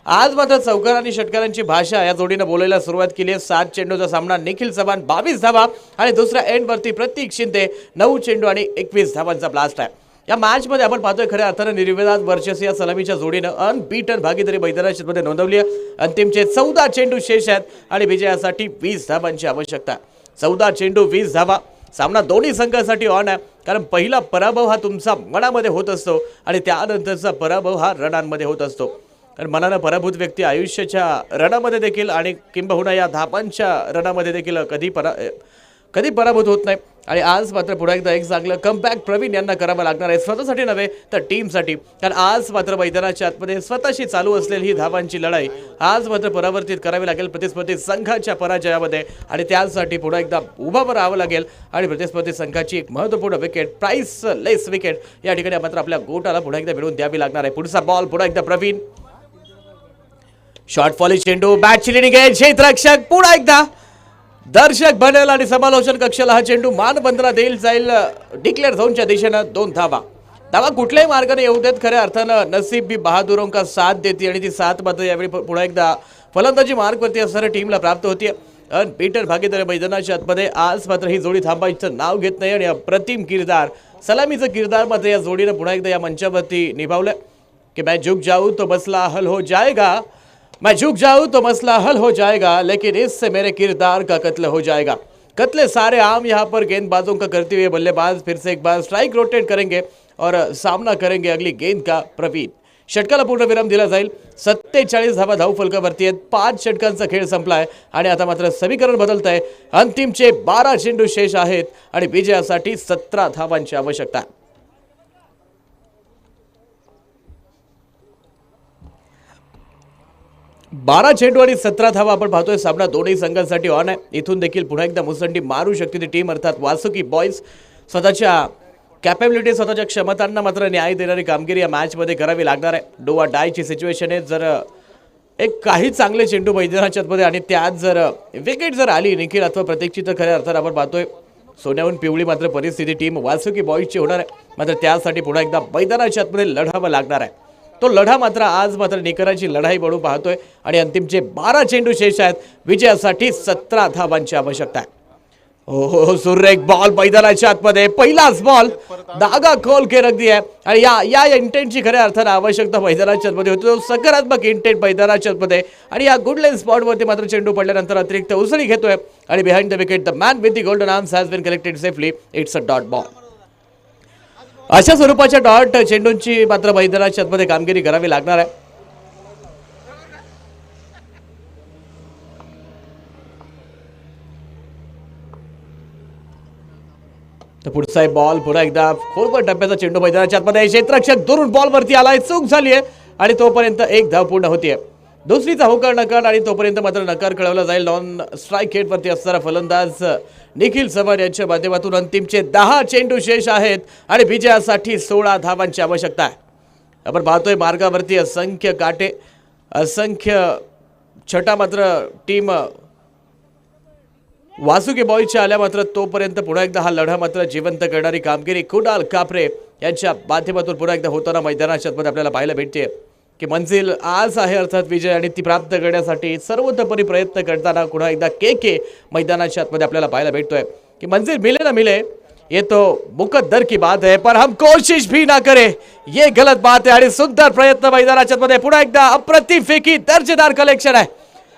[SPEAKER 2] आज मात्र चौकार आणि षटकारांची भाषा या जोडीनं बोलायला सुरुवात केली आहे. 7 चेंडूचा सामना. निखिल चव्हाण 22 धावा आणि दुसऱ्या एंडवरती प्रतीक शिंदे 9 चेंडू आणि 21 धावांचा ब्लास्ट आहे. या मॅचमध्ये आपण पाहतोय खऱ्या अर्थानं निर्विवाद वर्चस्व या सलामीच्या जोडीनं अनबीटन भागीदारी मैदानाच्या मध्ये नोंदवली आहे. अंतिमचे 14 चेंडू शेष आहेत आणि विजयासाठी 20 धावांची आवश्यकता. 14 चेंडू 20 धावा. सामना दोन्ही संघासाठी ऑन आहे, कारण पहिला पराभव हा तुमचा मनामध्ये होत असतो आणि त्यानंतरचा पराभव हा रणांमध्ये होत असतो. कारण मनानं पराभूत व्यक्ती आयुष्याच्या रणामध्ये देखील आणि किंबहुना या धापांच्या रणामध्ये देखील कधी पराभूत होत नाही. आणि आज मात्र पुन्हा एकदा एक चांगलं कमबॅक प्रवीण यांना करावं लागणार आहे, स्वतःसाठी नव्हे तर टीमसाठी. कारण आज मात्र मैदानाच्या आतमध्ये स्वतःशी चालू असलेली ही धावांची लढाई आज मात्र परावर्तित करावी लागेल प्रतिस्पर्धी संघाच्या पराजयामध्ये आणि त्यासाठी पुन्हा एकदा उभं राहावं लागेल. आणि प्रतिस्पर्धी संघाची एक महत्त्वपूर्ण विकेट, प्राइस लेस विकेट या ठिकाणी मात्र आपल्या गोटाला पुन्हा एकदा मिळवून द्यावी लागणार आहे. पुढचा बॉल पुन्हा एकदा प्रवीण. शॉर्ट फॉली चेंडू, बॅट चिलिंग आहे. क्षेत्ररक्षक पुन्हा एकदा दर्शक बनेल आणि समालोचन कक्षाला हा चेंडू मानबंधना देईल जाईल डिक्लेअर झोनच्या दिशेनं. 2 धावा कुठल्याही मार्गाने येऊ देत. खऱ्या अर्थानं नसीब भी बहादुरों का साथ देते आणि ती साथ मात्र यावेळी पुन्हा एकदा फलंदाजी मार्गवरती असणाऱ्या टीमला प्राप्त होतीये. अनबीटन भागीदारी मैदानाच्या आतमध्ये आज मात्र ही जोडी थांबायचं नाव घेत नाही आणि अप्रतिम किरदार, सलामीचं किरदार मात्र या जोडीनं पुन्हा एकदा या मंचावरती निभावलं की मैं झुक जाऊं तो मसला हल हो जाएगा, मैं झुक जाऊं तो मसला हल हो जाएगा, लेकिन इससे मेरे किरदार का कत्ल हो जाएगा. कत्ले सारे आम यहाँ पर गेंदबाजों का करते हुए बल्लेबाज फिर से एक बार स्ट्राइक रोटेट करेंगे और सामना करेंगे अगली गेंद का प्रवीण. षटकाला पूर्णविराम दिला जाईल. 47 धावा धावफलकावरती आहेत. 5 षटकांचा खेळ संपलाय आणि आता मात्र समीकरण बदलत आहे. अंतिमचे 12 चेंडू शेष आहेत आणि विजयासाठी 17 धावांची आवश्यकता. 12 चेंडू आणि 17 धावा आपण पाहतोय. सामना दोन्ही संघांसाठी ऑन आहे. इथून देखील पुन्हा एकदा मुसंडी मारू शकते ती टीम अर्थात वासुकी बॉयज. स्वतःच्या कॅपेबिलिटी स्वतःच्या क्षमतांना मात्र न्याय देणारी कामगिरी या मॅचमध्ये करावी लागणार आहे. डू ऑर डायची सिच्युएशन आहे. जर एक काही चांगले चेंडू मैदानाच्या आतमध्ये आणि त्यात जर विकेट जर आली निखिल अथवा प्रतीकची तर खऱ्या अर्थात आपण पाहतोय सोन्याहून पिवळी मात्र परिस्थिती टीम वासुकी बॉयजची होणार आहे. मात्र त्यासाठी पुन्हा एकदा मैदानाच्या आतमध्ये लढावं लागणार आहे. तो लढा मात्र आज मात्र निकराची लढाई बनू पाहतोय आणि अंतिमचे 12 चेंडू शेष आहेत. विजयासाठी 17 धावांची आवश्यकता आहे. हो सुरेख बॉल मैदानाच्या आतमध्ये पहिलाच बॉल धागा खोल के रख दिया आणि या इंटेंटची खऱ्या अर्थानं आवश्यकता मैदानाच्या आतमध्ये होती. तो सकारात्मक इंटेंट मैदानाच्या आतमध्ये आणि या गुड लाईन स्पॉटवरती मात्र चेंडू पडल्यानंतर अतिरिक्त उसळी घेतोय आणि behind the wicket the man with the golden arms has been collected safely. It's a dot ball. अशा स्वरूपाच्या डॉट चेंडूंची मात्र मैदानाच्या आतमध्ये कामगिरी करावी लागणार आहे. तर पुढचा बॉल पुन्हा एकदा खोलवर टप्प्याचा चेंडू मैदानाच्या आतमध्ये क्षेत्ररक्षक दुरून बॉलवरती आलाय. चूक झाली आहे आणि तोपर्यंत एक धाव पूर्ण होतीये. दुसरीचा होकार नकार आणि तोपर्यंत मात्र नकार कळवला जाईल. नॉन स्ट्राईक हेडवरती असणारा फलंदाज निखिल चव्हाण यांच्या माध्यमातून अंतिमचे 10 चेंडू शेष आहेत आणि विजयासाठी 16 धावांची आवश्यकता आहे. आपण पाहतोय मार्गावरती असंख्य काटे असंख्य छटा मात्र टीम वासुकी बॉयजच्या आल्या. मात्र तोपर्यंत पुन्हा एकदा हा लढा मात्र जिवंत करणारी कामगिरी कुणाल कापरे यांच्या माध्यमातून पुन्हा एकदा होताना मैदानाच्या आतमध्ये आपल्याला पाहायला भेटते की मंजिल आज आहे अर्थात विजय आणि ती प्राप्त करण्यासाठी सर्वतोपरी प्रयत्न करताना पुन्हा एकदा के मैदानाच्या आतमध्ये आपल्याला पाहायला भेटतोय की मंजिल मिले ना मिले ये तो मुकद्दर की बात है पर हम कोशिश भी ना करे ये गलत बात है. आणि सुंदर प्रयत्न मैदानाच्या आतमध्ये पुन्हा एकदा अप्रतिम फेकी दर्जेदार कलेक्शन आहे.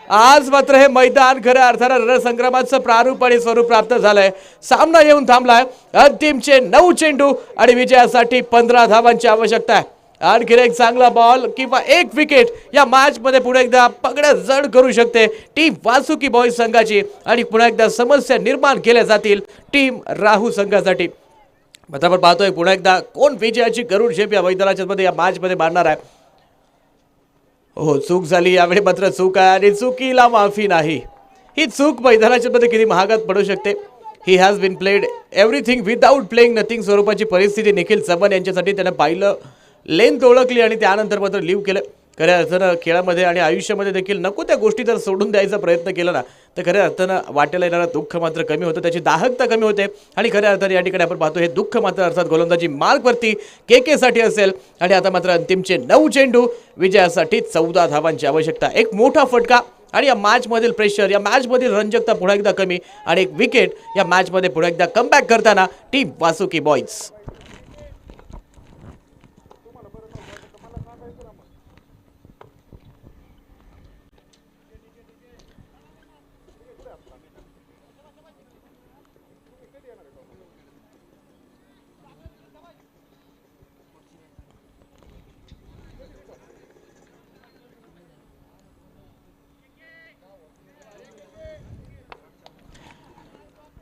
[SPEAKER 2] आज मात्र हे मैदान खऱ्या अर्थानं रणसंग्रामाचं प्रारूप आणि स्वरूप प्राप्त झालंय. सामना येऊन थांबलाय. अंतिमचे 9 चेंडू आणि विजयासाठी 15 धावांची आवश्यकता आहे. आणखी एक चांगला बॉल किंवा एक विकेट या मॅच मध्ये पुढे एकदा पगड्या जड करू शकते टीम वासुकी बॉयज संघाची आणि पुन्हा एकदा समस्या निर्माण केल्या जातील टीम राहू संघासाठी. मात्र आपण पाहतोय पुन्हा एकदा कोण विजयाची गरुड झेप या मैदानाच्या मध्ये या मॅच मध्ये मारणार आहे. हो चूक झाली यावेळी मात्र चूक आहे आणि चुकीला माफी नाही. ही चूक मैदानाच्या मध्ये किती महागात पडू शकते. He has been played everything without playing nothing स्वरूपाची परिस्थिती निखिल चव्हाण यांच्यासाठी त्यानं पाहिलं लेंथ ओळखली आणि त्यानंतर मात्र लिव्ह केलं. खऱ्या अर्थानं खेळामध्ये आणि आयुष्यामध्ये देखील नको त्या गोष्टी जर सोडून द्यायचा प्रयत्न केला ना तर खऱ्या अर्थानं वाटेला येणारं दुःख मात्र कमी होतं. त्याची दाहकता कमी होते आणि खऱ्या अर्थाने या ठिकाणी आपण पाहतो हे दुःख मात्र अर्थात गोलंदाजी मार्कवरती के साठी असेल. आणि आता मात्र अंतिमचे 9 चेंडू विजयासाठी 14 धावांची आवश्यकता. एक मोठा फटका आणि या मॅचमधील प्रेशर या मॅचमधील रंजकता पुन्हा एकदा कमी आणि एक विकेट या मॅचमध्ये पुन्हा एकदा कमबॅक करताना टीम वासुकी बॉयज.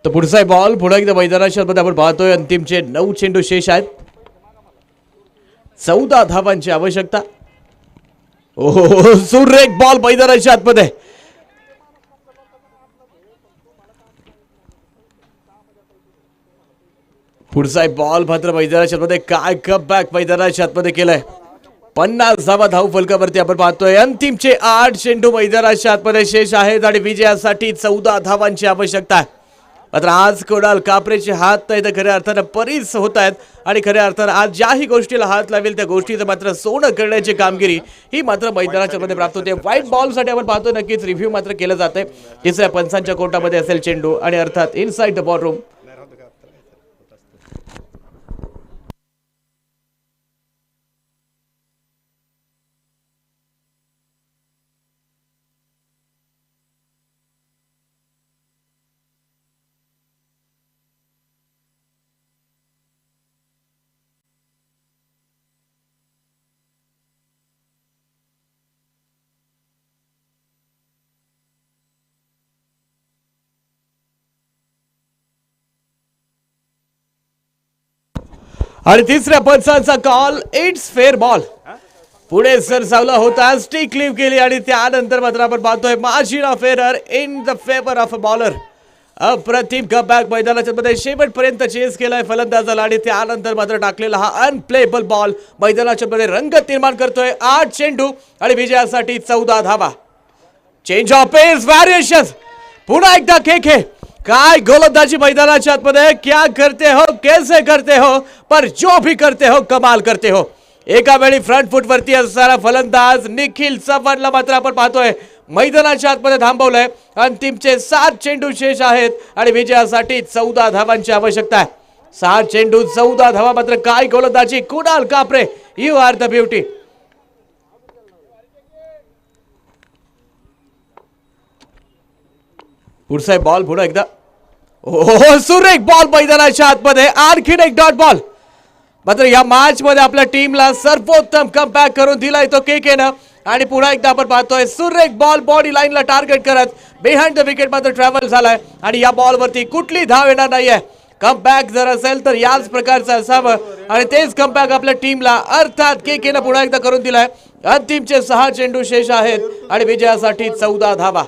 [SPEAKER 2] तर पुढचा बॉल पुन्हा एकदा मैदानाच्या आतमध्ये आपण पाहतोय. अंतिमचे 9 चेंडू शेष आहेत. 14 धावांची आवश्यकता. ओहो सुरेख बॉल मैदानाच्या आतमध्ये. पुढचा बॉल मात्र मैदानाच्या आतमध्ये काय कमबॅक मैदानाच्या आतमध्ये केलाय. 50 धावा धाव फलकावरती आपण पाहतोय. अंतिमचे 8 चेंडू मैदानाच्या आतमध्ये शेष आहेत आणि विजयासाठी 14 धावांची आवश्यकता आहे. मात्र आज कुणाल कापरेचे हात तर खऱ्या अर्थानं परीस होत आहेत आणि खऱ्या अर्थानं आज ज्याही गोष्टीला हात लावेल त्या गोष्टीचं मात्र सोनं करण्याची कामगिरी ही मात्र मैदानाच्या मध्ये प्राप्त होते. व्हाईट बॉलसाठी आपण पाहतोय नक्कीच रिव्ह्यू मात्र केलं जातंय. तिसऱ्या पंचांच्या कोर्टामध्ये असेल चेंडू आणि अर्थात इनसाइड द बॉल रूम. आणि तिसऱ्या पंचांचा कॉल. It's fair ball. पुढे सरसावला होता, स्टिक लिव्ह केली आणि त्यानंतर मात्र आपण पाहतोय margin of error in the favour of a bowler. अप्रतिम कमबॅक मैदानाच्या मध्ये शेवटपर्यंत चेस केलाय फलंदाजाला आणि त्यानंतर मात्र टाकलेला हा अनप्लेबल बॉल मैदानाच्या मध्ये रंगत निर्माण करतोय. 8 चेंडू आणि विजयासाठी 14 धावा. चेंज ऑफ पेस व्हेरिएशन पुन्हा एकदा खेळ. काय गोलंदाजी मैदानाच्या आतमध्ये, क्या करते हो, कैसे करते हो, पर जो भी करते हो कमाल करते हो. एका वेळी फ्रंट फूट वरती असणारा फलंदाज निखिल चव्हाणला मात्र आपण पाहतोय मैदानाच्या आतमध्ये थांबवलंय. अंतिमचे 7 चेंडू शेष आहेत आणि विजयासाठी 14 धावांची आवश्यकता आहे. 7 चेंडू 14 धावा. मात्र काय गोलंदाजी Kunal Kapre, you are the beauty. पुढचा बॉल पुढे एकदा, ओहो सुरेख बॉल मैदानाच्या आतमध्ये, आणखीन एक डॉट बॉल. मात्र या मॅच मध्ये आपल्या टीमला सर्वोत्तम कमबॅक करून दिलाय तो केकेनं आणि पुन्हा एकदा आपण पाहतोय सुरेख बॉल बॉडी लाईनला टार्गेट करत बिहाइंड द विकेट मात्र ट्रॅव्हल झालाय आणि या बॉल वरती कुठली धाव येणार नाहीये. कमबॅक जर असेल तर याच प्रकारचं असावं आणि तेच कमबॅक आपल्या टीमला अर्थात केकेनं पुन्हा एकदा करून दिलाय. अंतिमचे 6 चेंडू शेष आहेत आणि विजयासाठी 14 धावा.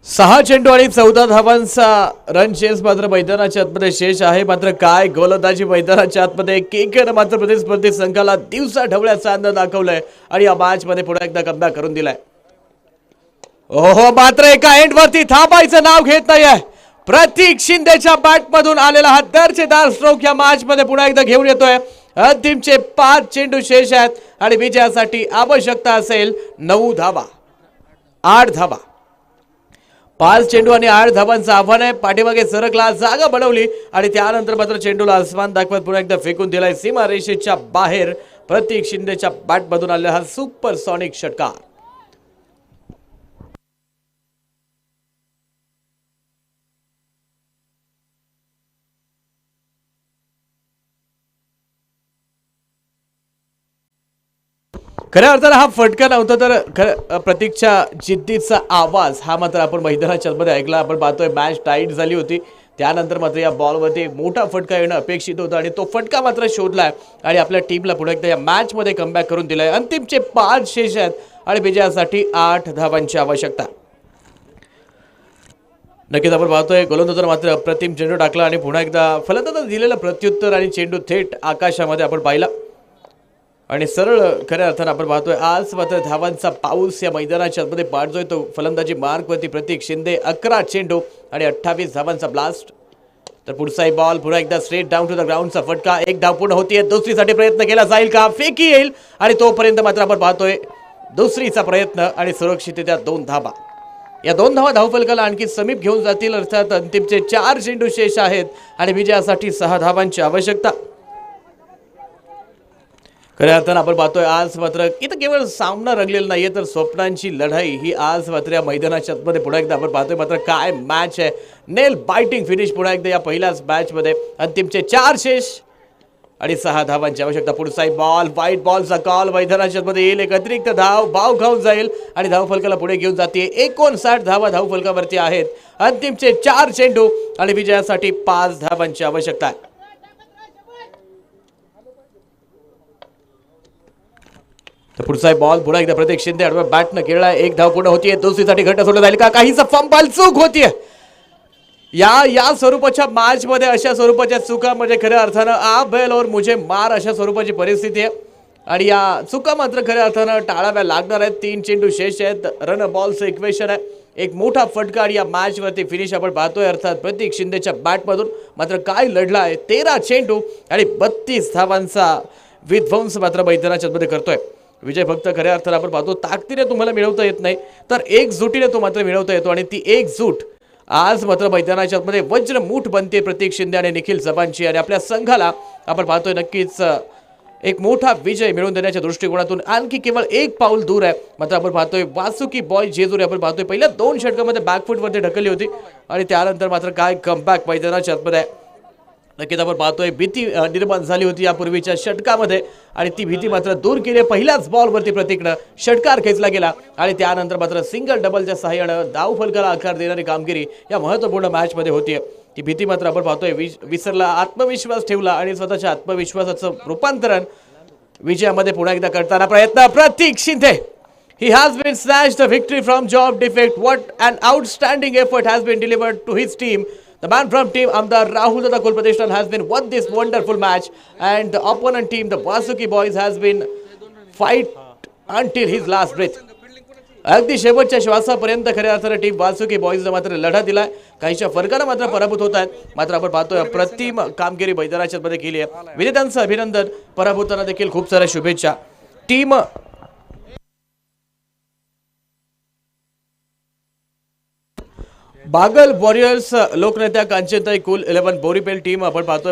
[SPEAKER 2] सहा चेंडू आणि 14 धावांचा रन चेस मात्र मैदानाच्या आतमध्ये शेष आहे. मात्र काय गोलंदाजी मैदानाच्या आतमध्ये, केकेनं मात्र प्रतिस्पर्धी संघाला दिवसा ढवळ्याचा आनंद दाखवलाय आणि या मॅच मध्ये पुन्हा एकदा कमबॅक करून दिलाय. ओहो मात्र एका एंड वरती थांबायचं नाव घेत नाहीये. प्रतीक शिंदेच्या बॅट मधून आलेला हा दर्जेदार स्ट्रोक या मॅच मध्ये पुन्हा एकदा घेऊन येतोय. अंतिमचे 5 चेंडू शेष आहेत आणि विजयासाठी आवश्यकता असेल 9 धावा, 8 धावा. 5 चेंडू आणि 8 धावांचं आव्हान आहे. पाठीमागे सरकला, जागा बनवली आणि त्यानंतर मात्र चेंडूला आसमान दाखवत पुन्हा एकदा फेकून दिलाय सीमा रेषेच्या बाहेर. प्रतीक शिंदेच्या बॅट मधून आलेला हा सुपर सॉनिक षटकार. खऱ्या अर्थानं हा फटका नव्हता तर प्रतीकच्या जिद्दीचा आवाज हा मात्र आपण मैदानाच्या मध्ये ऐकला. आपण पाहतोय मॅच टाईट झाली होती, त्यानंतर मात्र या बॉलवरती मोठा फटका येणं अपेक्षित होतं आणि तो फटका मात्र शोधलाय आणि आपल्या टीमला पुढे एकदा या मॅच मध्ये कमबॅक करून दिलाय. अंतिमचे 5 शेष आहेत आणि विजयासाठी 8 धावांची आवश्यकता. नक्कीच आपण पाहतोय गोलंदाजाने मात्र अप्रतिम चेंडू टाकला आणि पुन्हा एकदा फलंदाजाने दिलेलं प्रत्युत्तर आणि चेंडू थेट आकाशामध्ये आपण पाहिला आणि सरळ खऱ्या अर्थानं आपण पाहतोय आज मात्र धावांचा पाऊस या मैदानाच्या आतमध्ये पाडतोय. तो फलंदाजी मार्कवरती प्रतीक शिंदे, 11 चेंडू आणि 28 धावांचा ब्लास्ट. तर पुढचा बॉल पुन्हा एकदा स्ट्रेट डाऊन टू द ग्राउंडचा फटका. एक धाव पूर्ण होतीये, दुसरीसाठी प्रयत्न केला जाईल का, फेकी येईल आणि तोपर्यंत मात्र आपण पाहतोय दुसरीचा प्रयत्न आणि सुरक्षितरित्या 2 धावा. या 2 धावा धावफलकाला आणखी समीप घेऊन जातील. अर्थात अंतिमचे 4 चेंडू शेष आहेत आणि विजयासाठी 6 धावांची आवश्यकता. खऱ्या अर्थानं आपण पाहतोय आज मात्र इथं केवळ सामना रंगलेला नाहीये तर स्वप्नांची लढाई ही आज मात्र या मैदानाच्या आतमध्ये पुन्हा एकदा आपण पाहतोय. मात्र काय मॅच आहे, नेल बायटिंग फिनिश पुन्हा एकदा या पहिल्याच मॅच मध्ये. अंतिमचे 4 शेष आणि 6 धावांची आवश्यकता. पुढचा बॉल, व्हाईट बॉलचा कॉल मैदानाच्या आतमध्ये येईल. एक अतिरिक्त धाव बाव खाऊन जाईल आणि धावफलकाला पुढे घेऊन जाते. 59 धावा धावफलकावरती आहेत. अंतिमचे 4 चेंडू आणि विजयासाठी 5 धावांची आवश्यकता आहे. तर पुढचा बॉल पुन्हा एकदा प्रतीक शिंदे आडव्या बॅटनं खेळला. 1 धाव पूर्ण होतीये, दुसरीसाठी घट्ट सोडलं जाईल का, काहीच फंबल चूक होतीये. या स्वरूपाच्या मॅच मध्ये अशा स्वरूपाच्या चुका म्हणजे खऱ्या अर्थानं आ बैल और मुझे मार अशा स्वरूपाची परिस्थिती आहे आणि या चुका मात्र खऱ्या अर्थानं टाळाव्या लागणार आहेत. 3 चेंडू शेष आहेत, रन बॉलचं इक्वेशन आहे. एक मोठा फटका आणि या मॅच वरती फिनिश आपण पाहतोय. अर्थात प्रतीक शिंदेच्या बॅट मधून मात्र काय लढला आहे. 13 चेंडू आणि 32 धावांचा विध्वंस मात्र मैदानाच्या मध्ये करतोय. विजय फक्त खऱ्या अर्थानं आपण पाहतो ताकदीने तुम्हाला मिळवता येत नाही तर एकजुटीने तो मात्र मिळवता येतो आणि ती एकजूट आज मात्र मैदानाच्या मध्ये वज्रमूठ बनते प्रतीक शिंदे आणि निखिल चव्हाणची आणि आपल्या संघाला आपण पाहतोय नक्कीच एक मोठा विजय मिळवून देण्याच्या दृष्टिकोनातून आणखी केवळ 1 पाऊल दूर आहे. मात्र आपण पाहतोय वासुकी बॉय जेजुरी आपण पाहतोय पहिल्या 2 षटकामध्ये बॅकफूट वरती ढकलली होती आणि त्यानंतर मात्र काय कमबॅक मैदानाच्या आतमध्ये नक्कीच आपण पाहतोय भीती निर्माण झाली होती यापूर्वीच्या षटकामध्ये आणि ती भीती मात्र दूर केली. पहिल्याच बॉलवरती प्रतीकनं षटकार खेचला गेला आणि त्यानंतर मात्र सिंगल डबलच्या सहाय्यानं धावफलकाला आकार देणारी कामगिरी या महत्त्वपूर्ण मॅचमध्ये होतीये. ती भीती मात्र आपण पाहतोय विसरला, आत्मविश्वास ठेवला आणि स्वतःच्या आत्मविश्वासाचं रूपांतरण विजयामध्ये पुन्हा एकदा करताना प्रयत्न प्रतीक Shinde. He has been snatched the victory from job defect. What an outstanding effort has been delivered to his team. The man from team Amdar Rahul Dada Kulpratishtan has been won this wonderful match, and the opponent team, the Vasuki boys, has been fight until his last breath. अगदी शेवटच्या श्वासापर्यंत खऱ्या अर्थाने टीम वासुकी बॉईजने मात्र लढा दिलाय. काहीशा फरकानं मात्र पराभूत होत आहेत. मात्र आपण पाहतोय अप्रतिम कामगिरी बैदराच्यात मध्ये केली आहे. विजेत्यांचं अभिनंदन, पराभूतांना देखील खूप साऱ्या शुभेच्छा. टीम बागल वॉरियर्स लोकनेत्या कांचनताई कुल 11 बोरीपेल टीम आपण पाहतोय